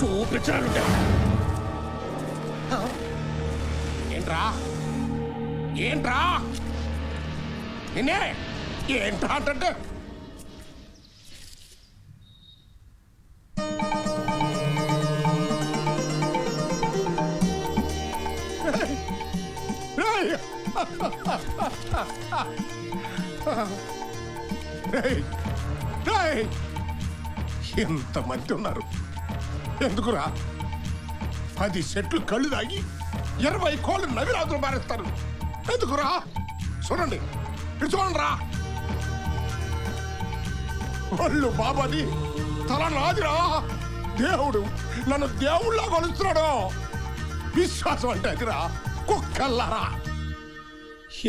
J: చూపించరా?
T: ఏంట్రా ఏంట్రా నిన్నే ఏంట్రా అంటే ఎంతమంది ఉన్నారు? ఎందుకురా? 10 సెట్లు కళ్ళు తాగి 20 కోళ్ళు నవిరాజులు మారేస్తారు. ఎందుకురా? చూడండి, ఇటు చూడండి రా. వాళ్ళు బాబాది, తల నాదిరా. దేవుడు నన్ను దేవుళ్ళ కొలుస్తున్నాడు. విశ్వాసం అంటే అదిరా. కుక్కల్లారా,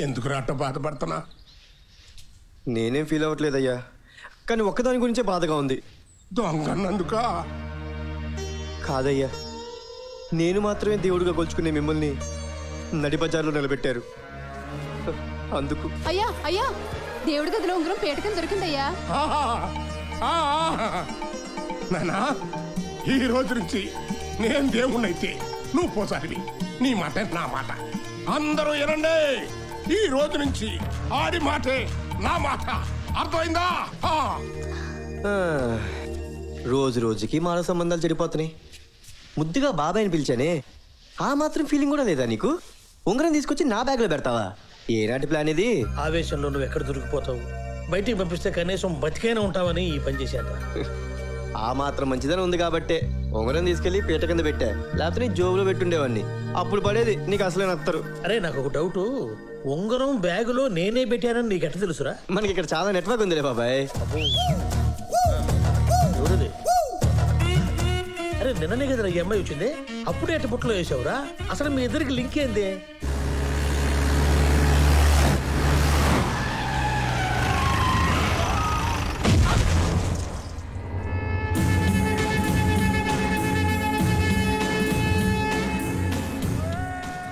T: ఎందుకురా అట్ట బాధపడుతున్నా?
B: నేనేం ఫీల్ అవ్వట్లేదయ్యా. కానీ ఒక్కదాని గురించే బాధగా ఉంది.
T: దొంగన్నందుక
B: కాదయ్యా, నేను మాత్రమే దేవుడిగా కొలుచుకునే మిమ్మల్ని నడిబజార్లో నిలబెట్టారు. అందుకు
N: అయ్యా అయ్యా, దేవుడి గదిలో ఉంగరం పేటకం దొరికిందయ్యా.
T: నానా, ఈ రోజు నుంచి నేను దేవుణ్ణైతే నువ్వు పోసారివి. నీ మాట నా మాట. అందరూ వినండి, ఈ రోజు నుంచి ఆడి మాటే నా మాట. అర్థమైందా?
B: రోజు రోజుకి మానవ సంబంధాలు చెడిపోతున్నాయి. ముద్దుగా బాబాయ్ని పిలిచానే, ఆ మాత్రం ఫీలింగ్ కూడా లేదా నీకు? ఉంగరం తీసుకొచ్చి నా బ్యాగ్లో పెడతావా? ఏనాటి ప్లాన్ ఇది?
J: ఆవేశంలో నువ్వు ఎక్కడ దొరికిపోతావు? బయటికి పంపిస్తే కనీసం బతికైనా ఉంటావని ఈ పని చేశాట.
B: ఆ మాత్రం మంచిదని ఉంది కాబట్టే ఉంగరం తీసుకెళ్లి పీట కింద పెట్టా. లేకపోతే నీ జోబులో పెట్టుండేవాడిని. అప్పుడు పడేది నీకు అసలే నత్తరు.
J: అరే, నాకు ఒక డౌట్. ఉంగరం బ్యాగులో నేనే పెట్టానని నీకు ఎట్లా తెలుసురా?
B: మనకి ఇక్కడ చాలా నెట్వర్క్ ఉందిలే బాబాయ్.
J: అరే, నిన్ననే కదా ఈ అమ్మాయి వచ్చింది, అప్పుడే అట్ట పుట్టలో వేసావురా? అసలు మీ ఇద్దరికి లింక్ ఏంది?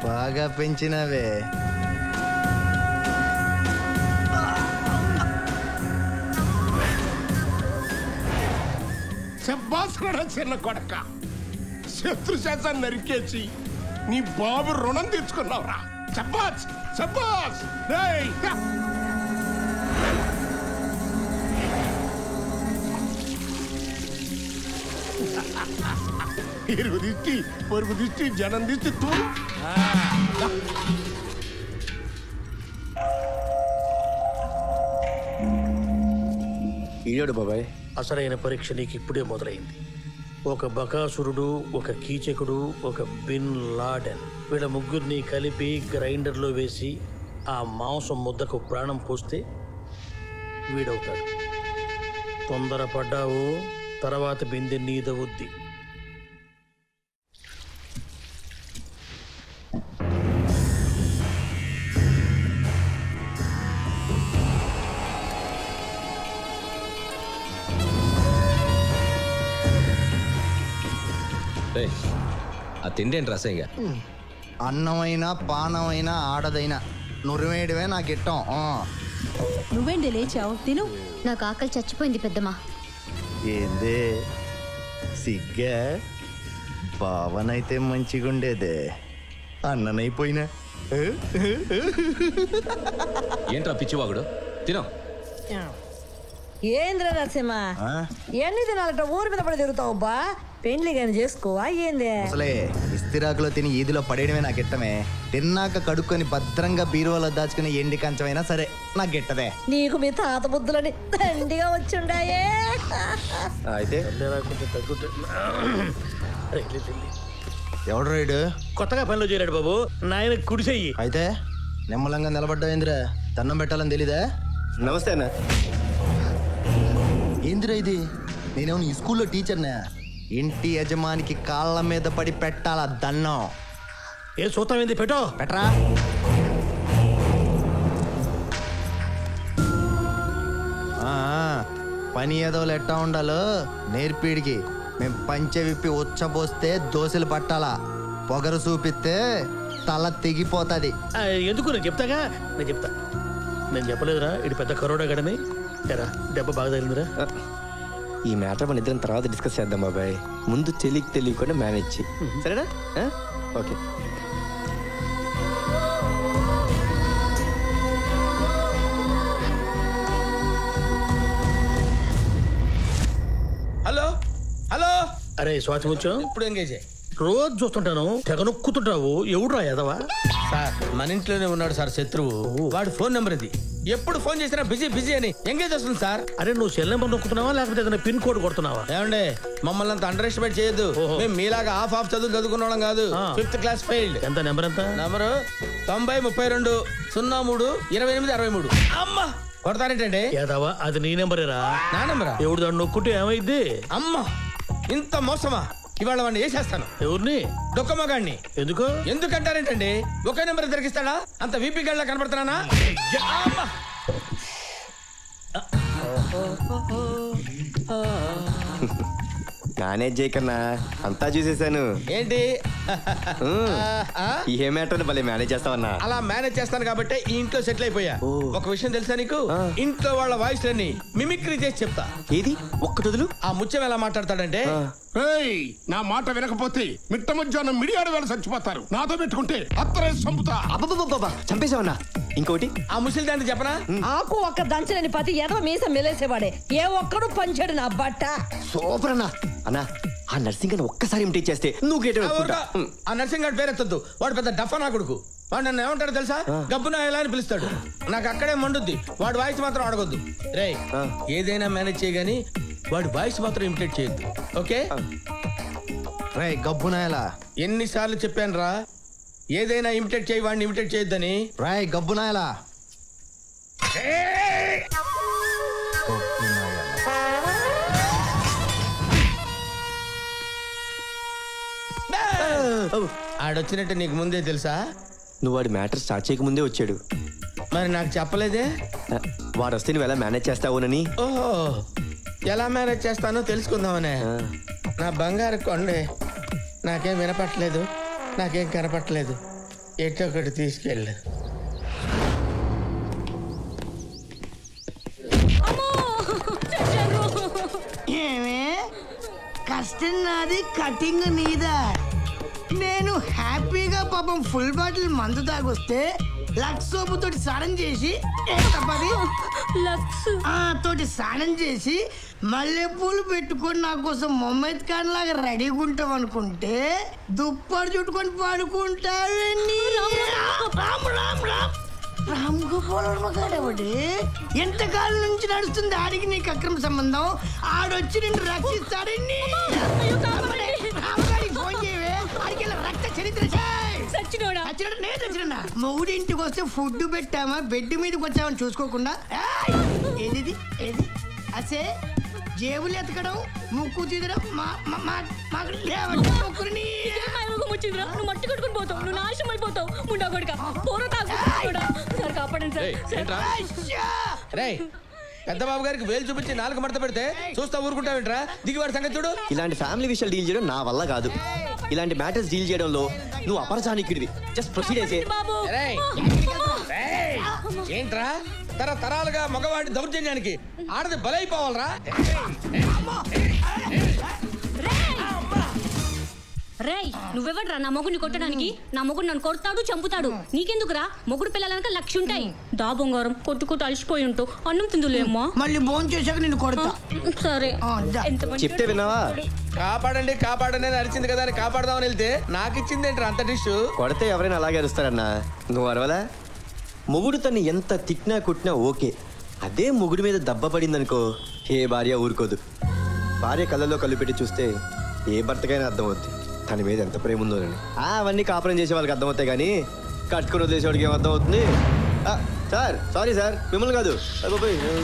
V: బాగా పెంచినవే.
T: చెప్పాల్సిన చిన్న కొడక, శత్రు శాసాన్ని నరికేసి నీ బాబు రుణం తీర్చుకున్నావురా. చెప్పాస్ చెప్పాస్. ఇరుగు దిష్టి, పొరుగు దిష్టి, జనం దిష్టి తూ.
B: ఈయోడు బాబాయ్,
J: అసలైన పరీక్ష నీకు ఇప్పుడే మొదలైంది. ఒక బకాసురుడు, ఒక కీచకుడు, ఒక బిన్ లాడెన్, వీళ్ళ ముగ్గురిని కలిపి గ్రైండర్లో వేసి ఆ మాంసం ముద్దకు ప్రాణం పోస్తే వీడవుతాడు. తొందరపడ్డావు, తర్వాత బిందె నీదవుద్ది.
P: ఆ తిండేంటి రసంగా?
V: అన్నమైనా పానమైనా ఆడదైనా నురివేయడమే నాకు ఇట్టం.
N: నువ్వేంటి లేచావు? తిను.
H: నాకు ఆకలి చచ్చిపోయింది పెద్దమ్మా.
V: ఏందే సిగ్గా? బావనైతే మంచిగుండేదే, అన్ననైపోయినా.
P: ఏంట్రా పిచ్చివాగుడు? తినో.
U: ఏంద్ర నరసింహ, ఎన్ని దినాలట ఊరి మీద పడి తిరుగుతావు బా? పెండ్లి కానీ చేసుకోవా ఏంది?
V: అసలే ఇస్తిరాకులో తిని ఈదిలో పడేయడమే నాకు ఇట్టమే. తిన్నాక కడుక్కొని భద్రంగా బీరువాలో దాచుకుని ఎండి కంచమైనా సరే నాకు గిట్టదే.
U: నీకు మీ తాత బుద్ధులని దండిగా వచ్చుండాయే.
B: అయితే
V: ఎవడు రైడు?
J: కొత్తగా పనిలో చేరాడు బాబు, నాయన కుడిసెయ్యి.
V: అయితే నిమ్మలంగా నిలబడ్డావు ఏందిరా? దండం పెట్టాలని తెలీదా?
B: నమస్తే అన్న.
V: ఏందిరా ఇది? నేనేమో ఈ స్కూల్లో టీచర్నా? ఇంటి యజమానికి కాళ్ళ మీద పడి పెట్టాలా దన్నం?
J: ఏ చూస్తాం ఏంది? పెట్టో
V: పెట్టరా. పని ఏదోలు ఎట్టా ఉండాలో నేర్పిడికి. మేం పంచె విప్పి ఉచ్చబోస్తే దోశలు పట్టాలా, పొగరు చూపిస్తే తల తెగిపోతుంది.
J: ఎందుకు? నేను చెప్తాగా, నేను చెప్తా. నేను చెప్పలేదురా ఇటు పెద్ద కరోడా గడని? ఎరా దెబ్బ బాగా తగిలిందిరా.
B: ఈ మ్యాటర్ మన ఇద్దరం తర్వాత డిస్కస్ చేద్దాం బాబాయ్. ముందు చెల్లికి తెలియకుండా మేనేజ్ చేయి, సరేనా? ఓకే.
J: Hello hello. అరే స్వాతి ముత్యం, ఇప్పుడు ఎంగేజ్. రోజు చూస్తుంటాను, తెగ నొక్కుతుంటావు. ఎవడురా ఎదవా? సార్ మన ఇంట్లోనే ఉన్నాడు సార్ శత్రువు. వాడు ఫోన్ నెంబర్ ఇది. ఎప్పుడు ఫోన్ చేసినా బిజీ బిజీ అని ఎంగేజ్ వస్తుంది సార్. అరే నువ్వు సెల్ నెంబర్ నొక్కుతున్నావా లేకపోతే ఏదైనా పిన్ కోడ్ కొడుతున్నావా? ఏమండి మమ్మల్ని అంత అండర్ ఎస్టిమేట్ చేయొద్దు. మేము మీలాగా హాఫ్ చదువులు చదువుకున్న కాదు. 5th class failed. ఎంత నెంబర్? ఎంత నెంబరు? 9032 03 28 63. అమ్మా కొడతారేంటండి? ఏదావా అది నీ నెంబరేరా? నా నెంబరా? ఎవడు దాన్ని నొక్కుంటే ఏమైంది? అమ్మా ఇంత మోసమా? ఇవాళ వాడిని వేసేస్తాను. ఎవరిని? డొక్కమ్మగాడిని. ఎందుకు? ఎందుకంటారేంటండి? ఒకే నెంబర్ దొరికిస్తాడా? అంత వీపీ గడ్లా కనబడుతున్నానా?
B: మేనేజ్ చేయకన్నా అంతా చూసేసాను.
J: ఏంటి
B: ఈ ఏ మ్యాటర్ భలే మేనేజ్ చేస్తావన్నా.
J: అలా మేనేజ్ చేస్తాను కాబట్టి ఈ ఇంట్లో సెటిల్ అయిపోయా. ఒక విషయం తెలుసా నీకు? ఇంట్లో వాళ్ళ వాయిస్ లన్నీ మిమిక్రీ చేసి చెప్తా.
B: ఏది ఒక్కటి వదులు.
J: ఆ ముత్యం ఎలా మాట్లాడతాడంటే,
T: నా మాట వినకపోతే మిట్ట మధ్యాహ్నం మిడియాడు వేళ చచ్చిపోతారు. నాతో పెట్టుకుంటే అత్తరేసి చంపుతా.
B: అబ్బబ్బబ్బబ్బా చంపేశావన్నా. ఇంకోటి
J: ఆ ముసలి దాన్ని చెప్పనా?
U: ఆకు ఒక్క దంచలేని పతి ఎదవ మీసం మెలేసేవాడే. ఏ ఒక్కడు పంచాడు నా బట్ట.
B: సూపర్ అన్నా. అన్నా ఆ నర్సింగ్ అని ఒక్కసారి ఇమిటేట్ చేస్తే నువ్వు గేట్
J: ఆ నర్సింగ్ గారి పేరెత్తద్దు. వాడు పెద్ద డఫా నా కొడుకు. వాడు నన్ను ఏమంటాడు తెలుసా? గబ్బున ఎలా అని పిలుస్తాడు. నాకు అక్కడే మండుద్ది. వాడు వాయిస్ మాత్రం అడగొద్దు. రే ఏదైనా మేనేజ్ చేయగాని వాడు వాయిస్ మాత్రం ఇమిటేట్ చేయొద్దు. ఓకే?
V: రే గబ్బునాయలా
J: ఎన్నిసార్లు చెప్పాను రా, ఏదైనా ఇమిటేట్ చేయి, వాడిని ఇమిటేట్ చేయొద్దని.
V: రాయ్ గబ్బునాయలా.
J: ఆడొచ్చినట్టు నీకు ముందే తెలుసా?
B: నువ్వు వాడి మ్యాటర్ స్టార్ట్ చేయక ముందే వచ్చాడు.
J: మరి నాకు చెప్పలేదే?
B: వాడు వస్తే నువ్వు ఎలా మేనేజ్ చేస్తావునని.
J: ఓహో, ఎలా మేనేజ్ చేస్తానో తెలుసుకుందామనే. నా బంగారు కొండే. నాకేం వినపట్లేదు, నాకేం కనపట్లేదు. ఎటో ఒకటి తీసుకెళ్ళు.
E: ఏమే కష్టం నాది, కటింగ్ నీదా. నేను హ్యాపీగా పాపం ఫుల్ బాటిల్ మందు తాగొస్తే లక్స్ సోపు తోటి స్నానం చేసి తోటి స్నానం చేసి మల్లెపూలు పెట్టుకొని నా కోసం మొహమ్మద్ ఖాన్ లాగా రెడీగా ఉంటాం అనుకుంటే దుప్పటి చుట్టుకొని పడుకుంటాడు. రామ్ గోపాల్ వర్మగాడేవాడి ఎంతకాలం నుంచి నడుస్తుంది ఆడికి నీకు అక్రమ సంబంధం. ఆడొచ్చి నిన్ను రక్షిస్తాడని ఫోన్ చేయవే. ఆడికి రక్త చరిత్ర మొగుడింటికి వస్తే ఫుడ్ పెట్టామా, బెడ్ మీదకి వచ్చామని చూసుకోకుండా ఏది ఏది అసే జేబులు ఎతకడం, ముక్కు తీదడం, ముక్కుని
G: మట్టి కొట్టుకుని పోతావు, నువ్వు నాశనం అయిపోతావు. ముండా కొడుక పూర తాగు కాపాడండి
J: సార్. పెద్ద బాబు గారికి వేలు చూపించి నాలుగు మడత పెడితే చూస్తా ఊరుకుంటావేంట్రా? దిగివాడి సంగతి చూడు.
B: ఇలాంటి ఫ్యామిలీ విషయాలు డీల్ చేయడం నా వల్ల కాదు. ఇలాంటి మ్యాటర్స్ డీల్ చేయడంలో నువ్వు అపరచానికిడివి. జస్ట్ ప్రొసీడ్ అయితే.
J: ఏంట్రా తరతరాలుగా మగవాడి దౌర్జన్యానికి ఆడది బలైపోవాలరా?
G: రేయ్ నువ్వెవడ్రా నా మొగుడిని కొట్టడానికి? నా మొగుడు నన్ను కొడతాడు, చంపుతాడు. నీకెందుకురా? మొగుడు పిల్లలనక లక్ష ఉంటాయి. దా బంగారం కొట్టుకుంటూ అలసిపోయి ఉంటావు. అన్నం తిందులేమ్మా.
E: మళ్ళీ భోజనం చేశాక నిన్ను కొడతా.
G: సరే
B: చెప్తే విన్నావా?
J: కాపాడండి కాపాడండి అని అరిచింది కదా అని కాపాడదామని వెళ్తే నాకు ఇచ్చింది ఏంట్రా అంత డిష్?
B: కొడితే ఎవరైనా అలాగే అరుస్తారన్నా. నువ్వు అరవలా? మొగుడు తను ఎంత తిట్టినా కుట్టినా ఓకే. అదే మొగుడు మీద దెబ్బ పడిందనుకో ఏ భార్య ఊరుకోదు. భార్య కళ్ళలో కళ్ళు పెట్టి చూస్తే ఏ భర్తకైనా అర్థమవుద్ది తన మీద ఎంత ప్రేమ ఉందోనని. అవన్నీ కాపురం చేసే వాళ్ళకి అర్థమవుతాయి కానీ కట్టుకుని వదిలేసేవాడికి ఏం అర్థం అవుతుంది? సార్ సారీ సార్, మిమ్మల్ని కాదు.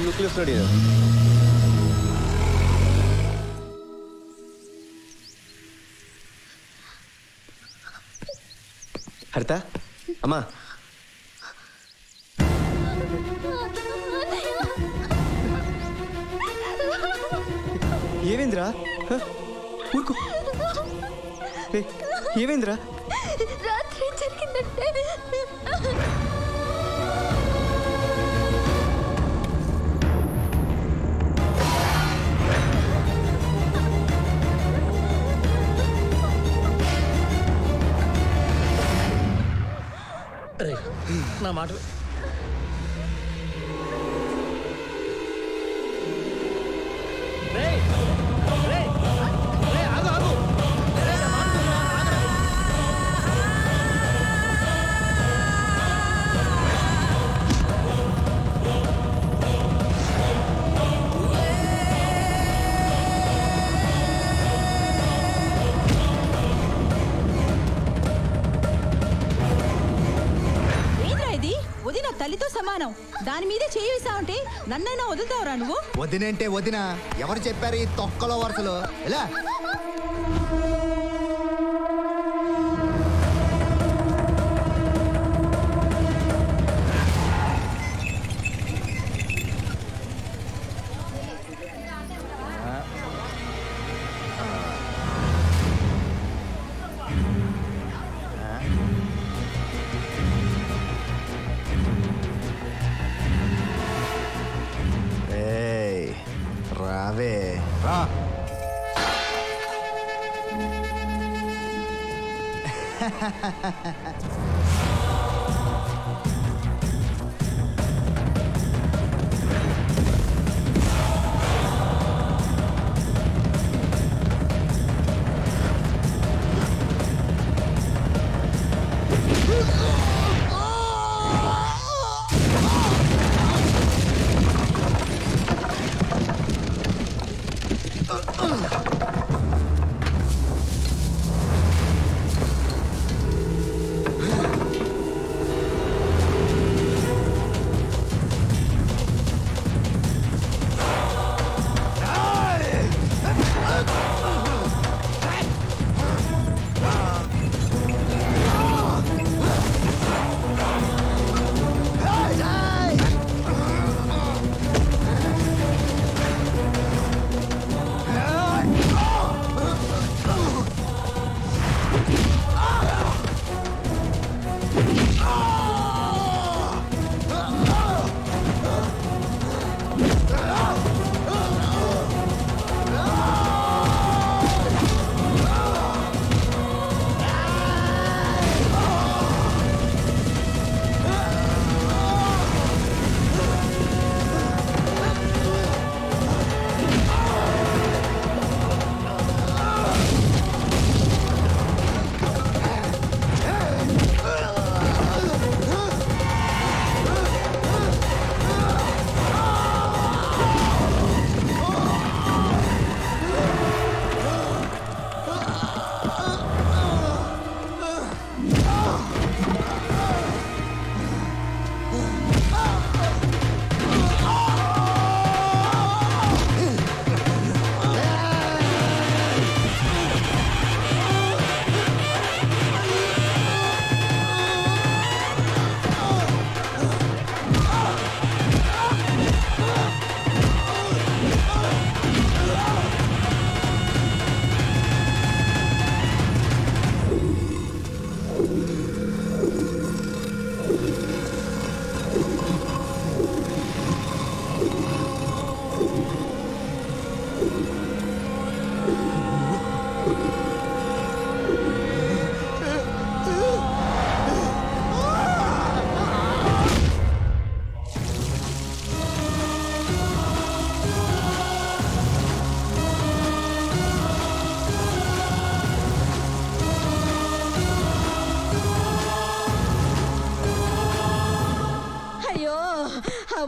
B: లుక్లు వస్తున్నాడు. హరిత అమ్మా, ఏమైందిరా? ఊరుకో. ఏమైందిరా?
H: రాత్రి జరిగిందంటే
J: నా మాట
N: తల్లితో సమానం. దాని మీద చేయి వేసావంటే నన్నైనా వదులుతావురా నువ్వు?
V: వదినంటే వదినా? ఎవరు చెప్పారు ఈ తొక్కలో వరుసలు? ఎలా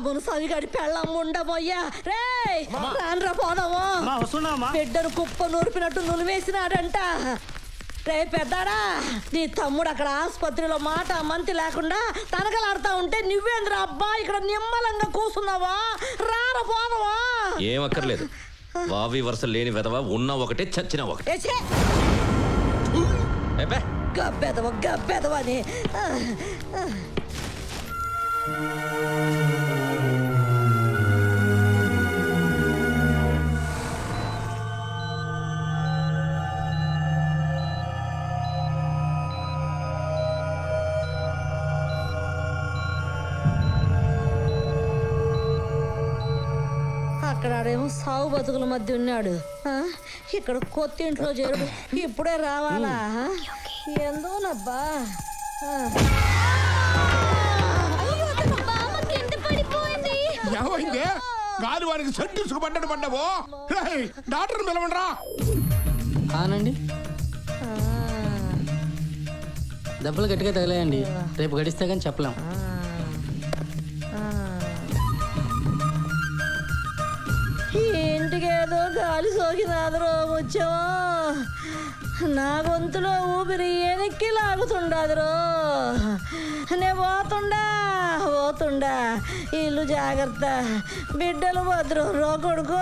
U: మునసావిగాడి పెళ్ళం ఉండబోయ్యా రే రాన్రా పోదాము బిడ్డను కుప్ప నూరిపినట్టు నులివేసినాడంట రే పెద్దాడా నీ తమ్ముడు అక్కడ ఆసుపత్రిలో మాట మంతి లేకుండా తనకలాడుతా ఉంటే నువ్వేంద్ర అబ్బా ఇక్కడ నిమ్మలంగా కూసున్నావా రార పోదావా
P: ఏమక్కర్లేదు వావి వరుస లేని వెదవ ఉన్న ఒకటే చచ్చిన ఒకటే
U: గబ్బెదవ గబ్బెదవని అక్కడేమో సాగు బతుకుల మధ్య ఉన్నాడు ఇక్కడ కొత్త ఇంట్లో చేరు ఇప్పుడే రావాలా ఎందోనబ్బా
T: ఏమైంది గాలి వారికి సెంటు పడ్డట్టు పడ్డావు డాక్టర్ పిలవండిరా
F: ఆనండి దెబ్బలు గట్టిగా తగిలాయండి రేపు గడిస్తే కానీ చెప్పలేం
U: ఇంటికి ఏదో గాలి సోకినాదరో ముచ్చమో నా గొంతులో ఊపిరి వెనక్కి లాగుతుండదురో నే పోతుండా ఇల్లు జాగ్రత్త బిడ్డలు భద్రం రో కొడుకో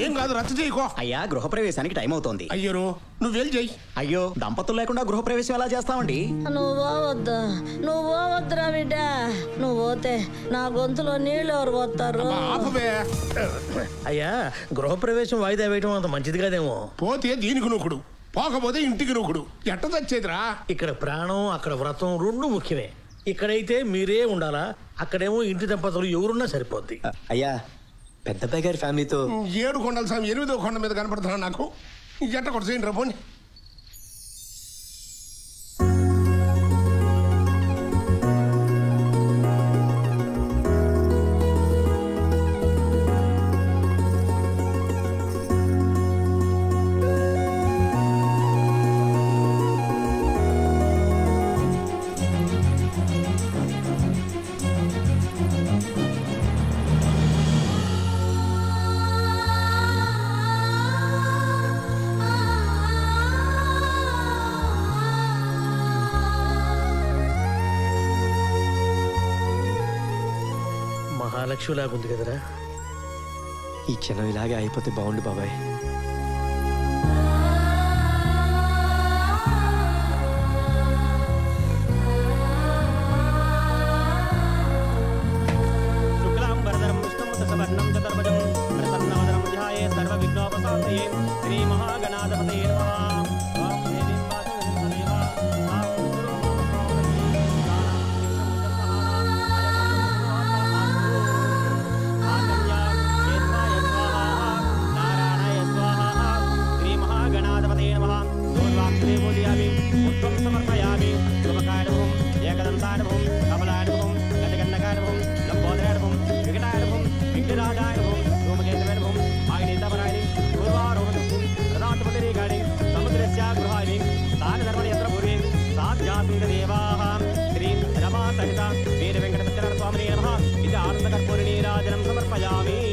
I: ఏం కాదు రచ్చ చేయకో
K: అయ్యా గృహప్రవేశానికి టైం అవుతోంది
I: అయ్యో నువ్వేం చెయ్యి
K: అయ్యో దంపతులు లేకుండా గృహప్రవేశం ఎలా చేస్తామండి
U: నువ్వు పోవద్దురా బిడ్డ నువ్వు పోతే నా గొంతులో నీళ్ళు ఎవరు పోతారు
J: అయ్యా గృహప్రవేశం వాయిదా వేయటం అంత మంచిది కాదేమో
T: పోతే దీనికి నూకుడు పోకపోతే ఇంటికి నూకుడు ఎట్ట తెచ్చేదిరా
J: ఇక్కడ ప్రాణం అక్కడ వ్రతం రెండు ముఖ్యమే ఇక్కడైతే మీరే ఉండాలా అక్కడేమో ఇంటి దంపతులు ఎవరున్నా సరిపోద్ది
B: అయ్యా పెద్దబ్బాయి గారి ఫ్యామిలీతో
T: 7 కొండల స్వామి 8వ కొండ మీద కనపడుతున్నా నాకు ఎట్ట కొట్టేయండి రా పోనీ
J: మహాలక్ష్మి లాగుంది కదరా.
B: ఈ క్షణం ఇలాగే అయిపోతే బాగుండు బాబాయ్.
O: శ్రీ మహాగణాధిపతయే శ్రీ రమా సహిత వీర వెంకటేశ్వర స్వామినే నమః. ఇది ఆనందకర్పూరి నీరాజనం సమర్పయామి.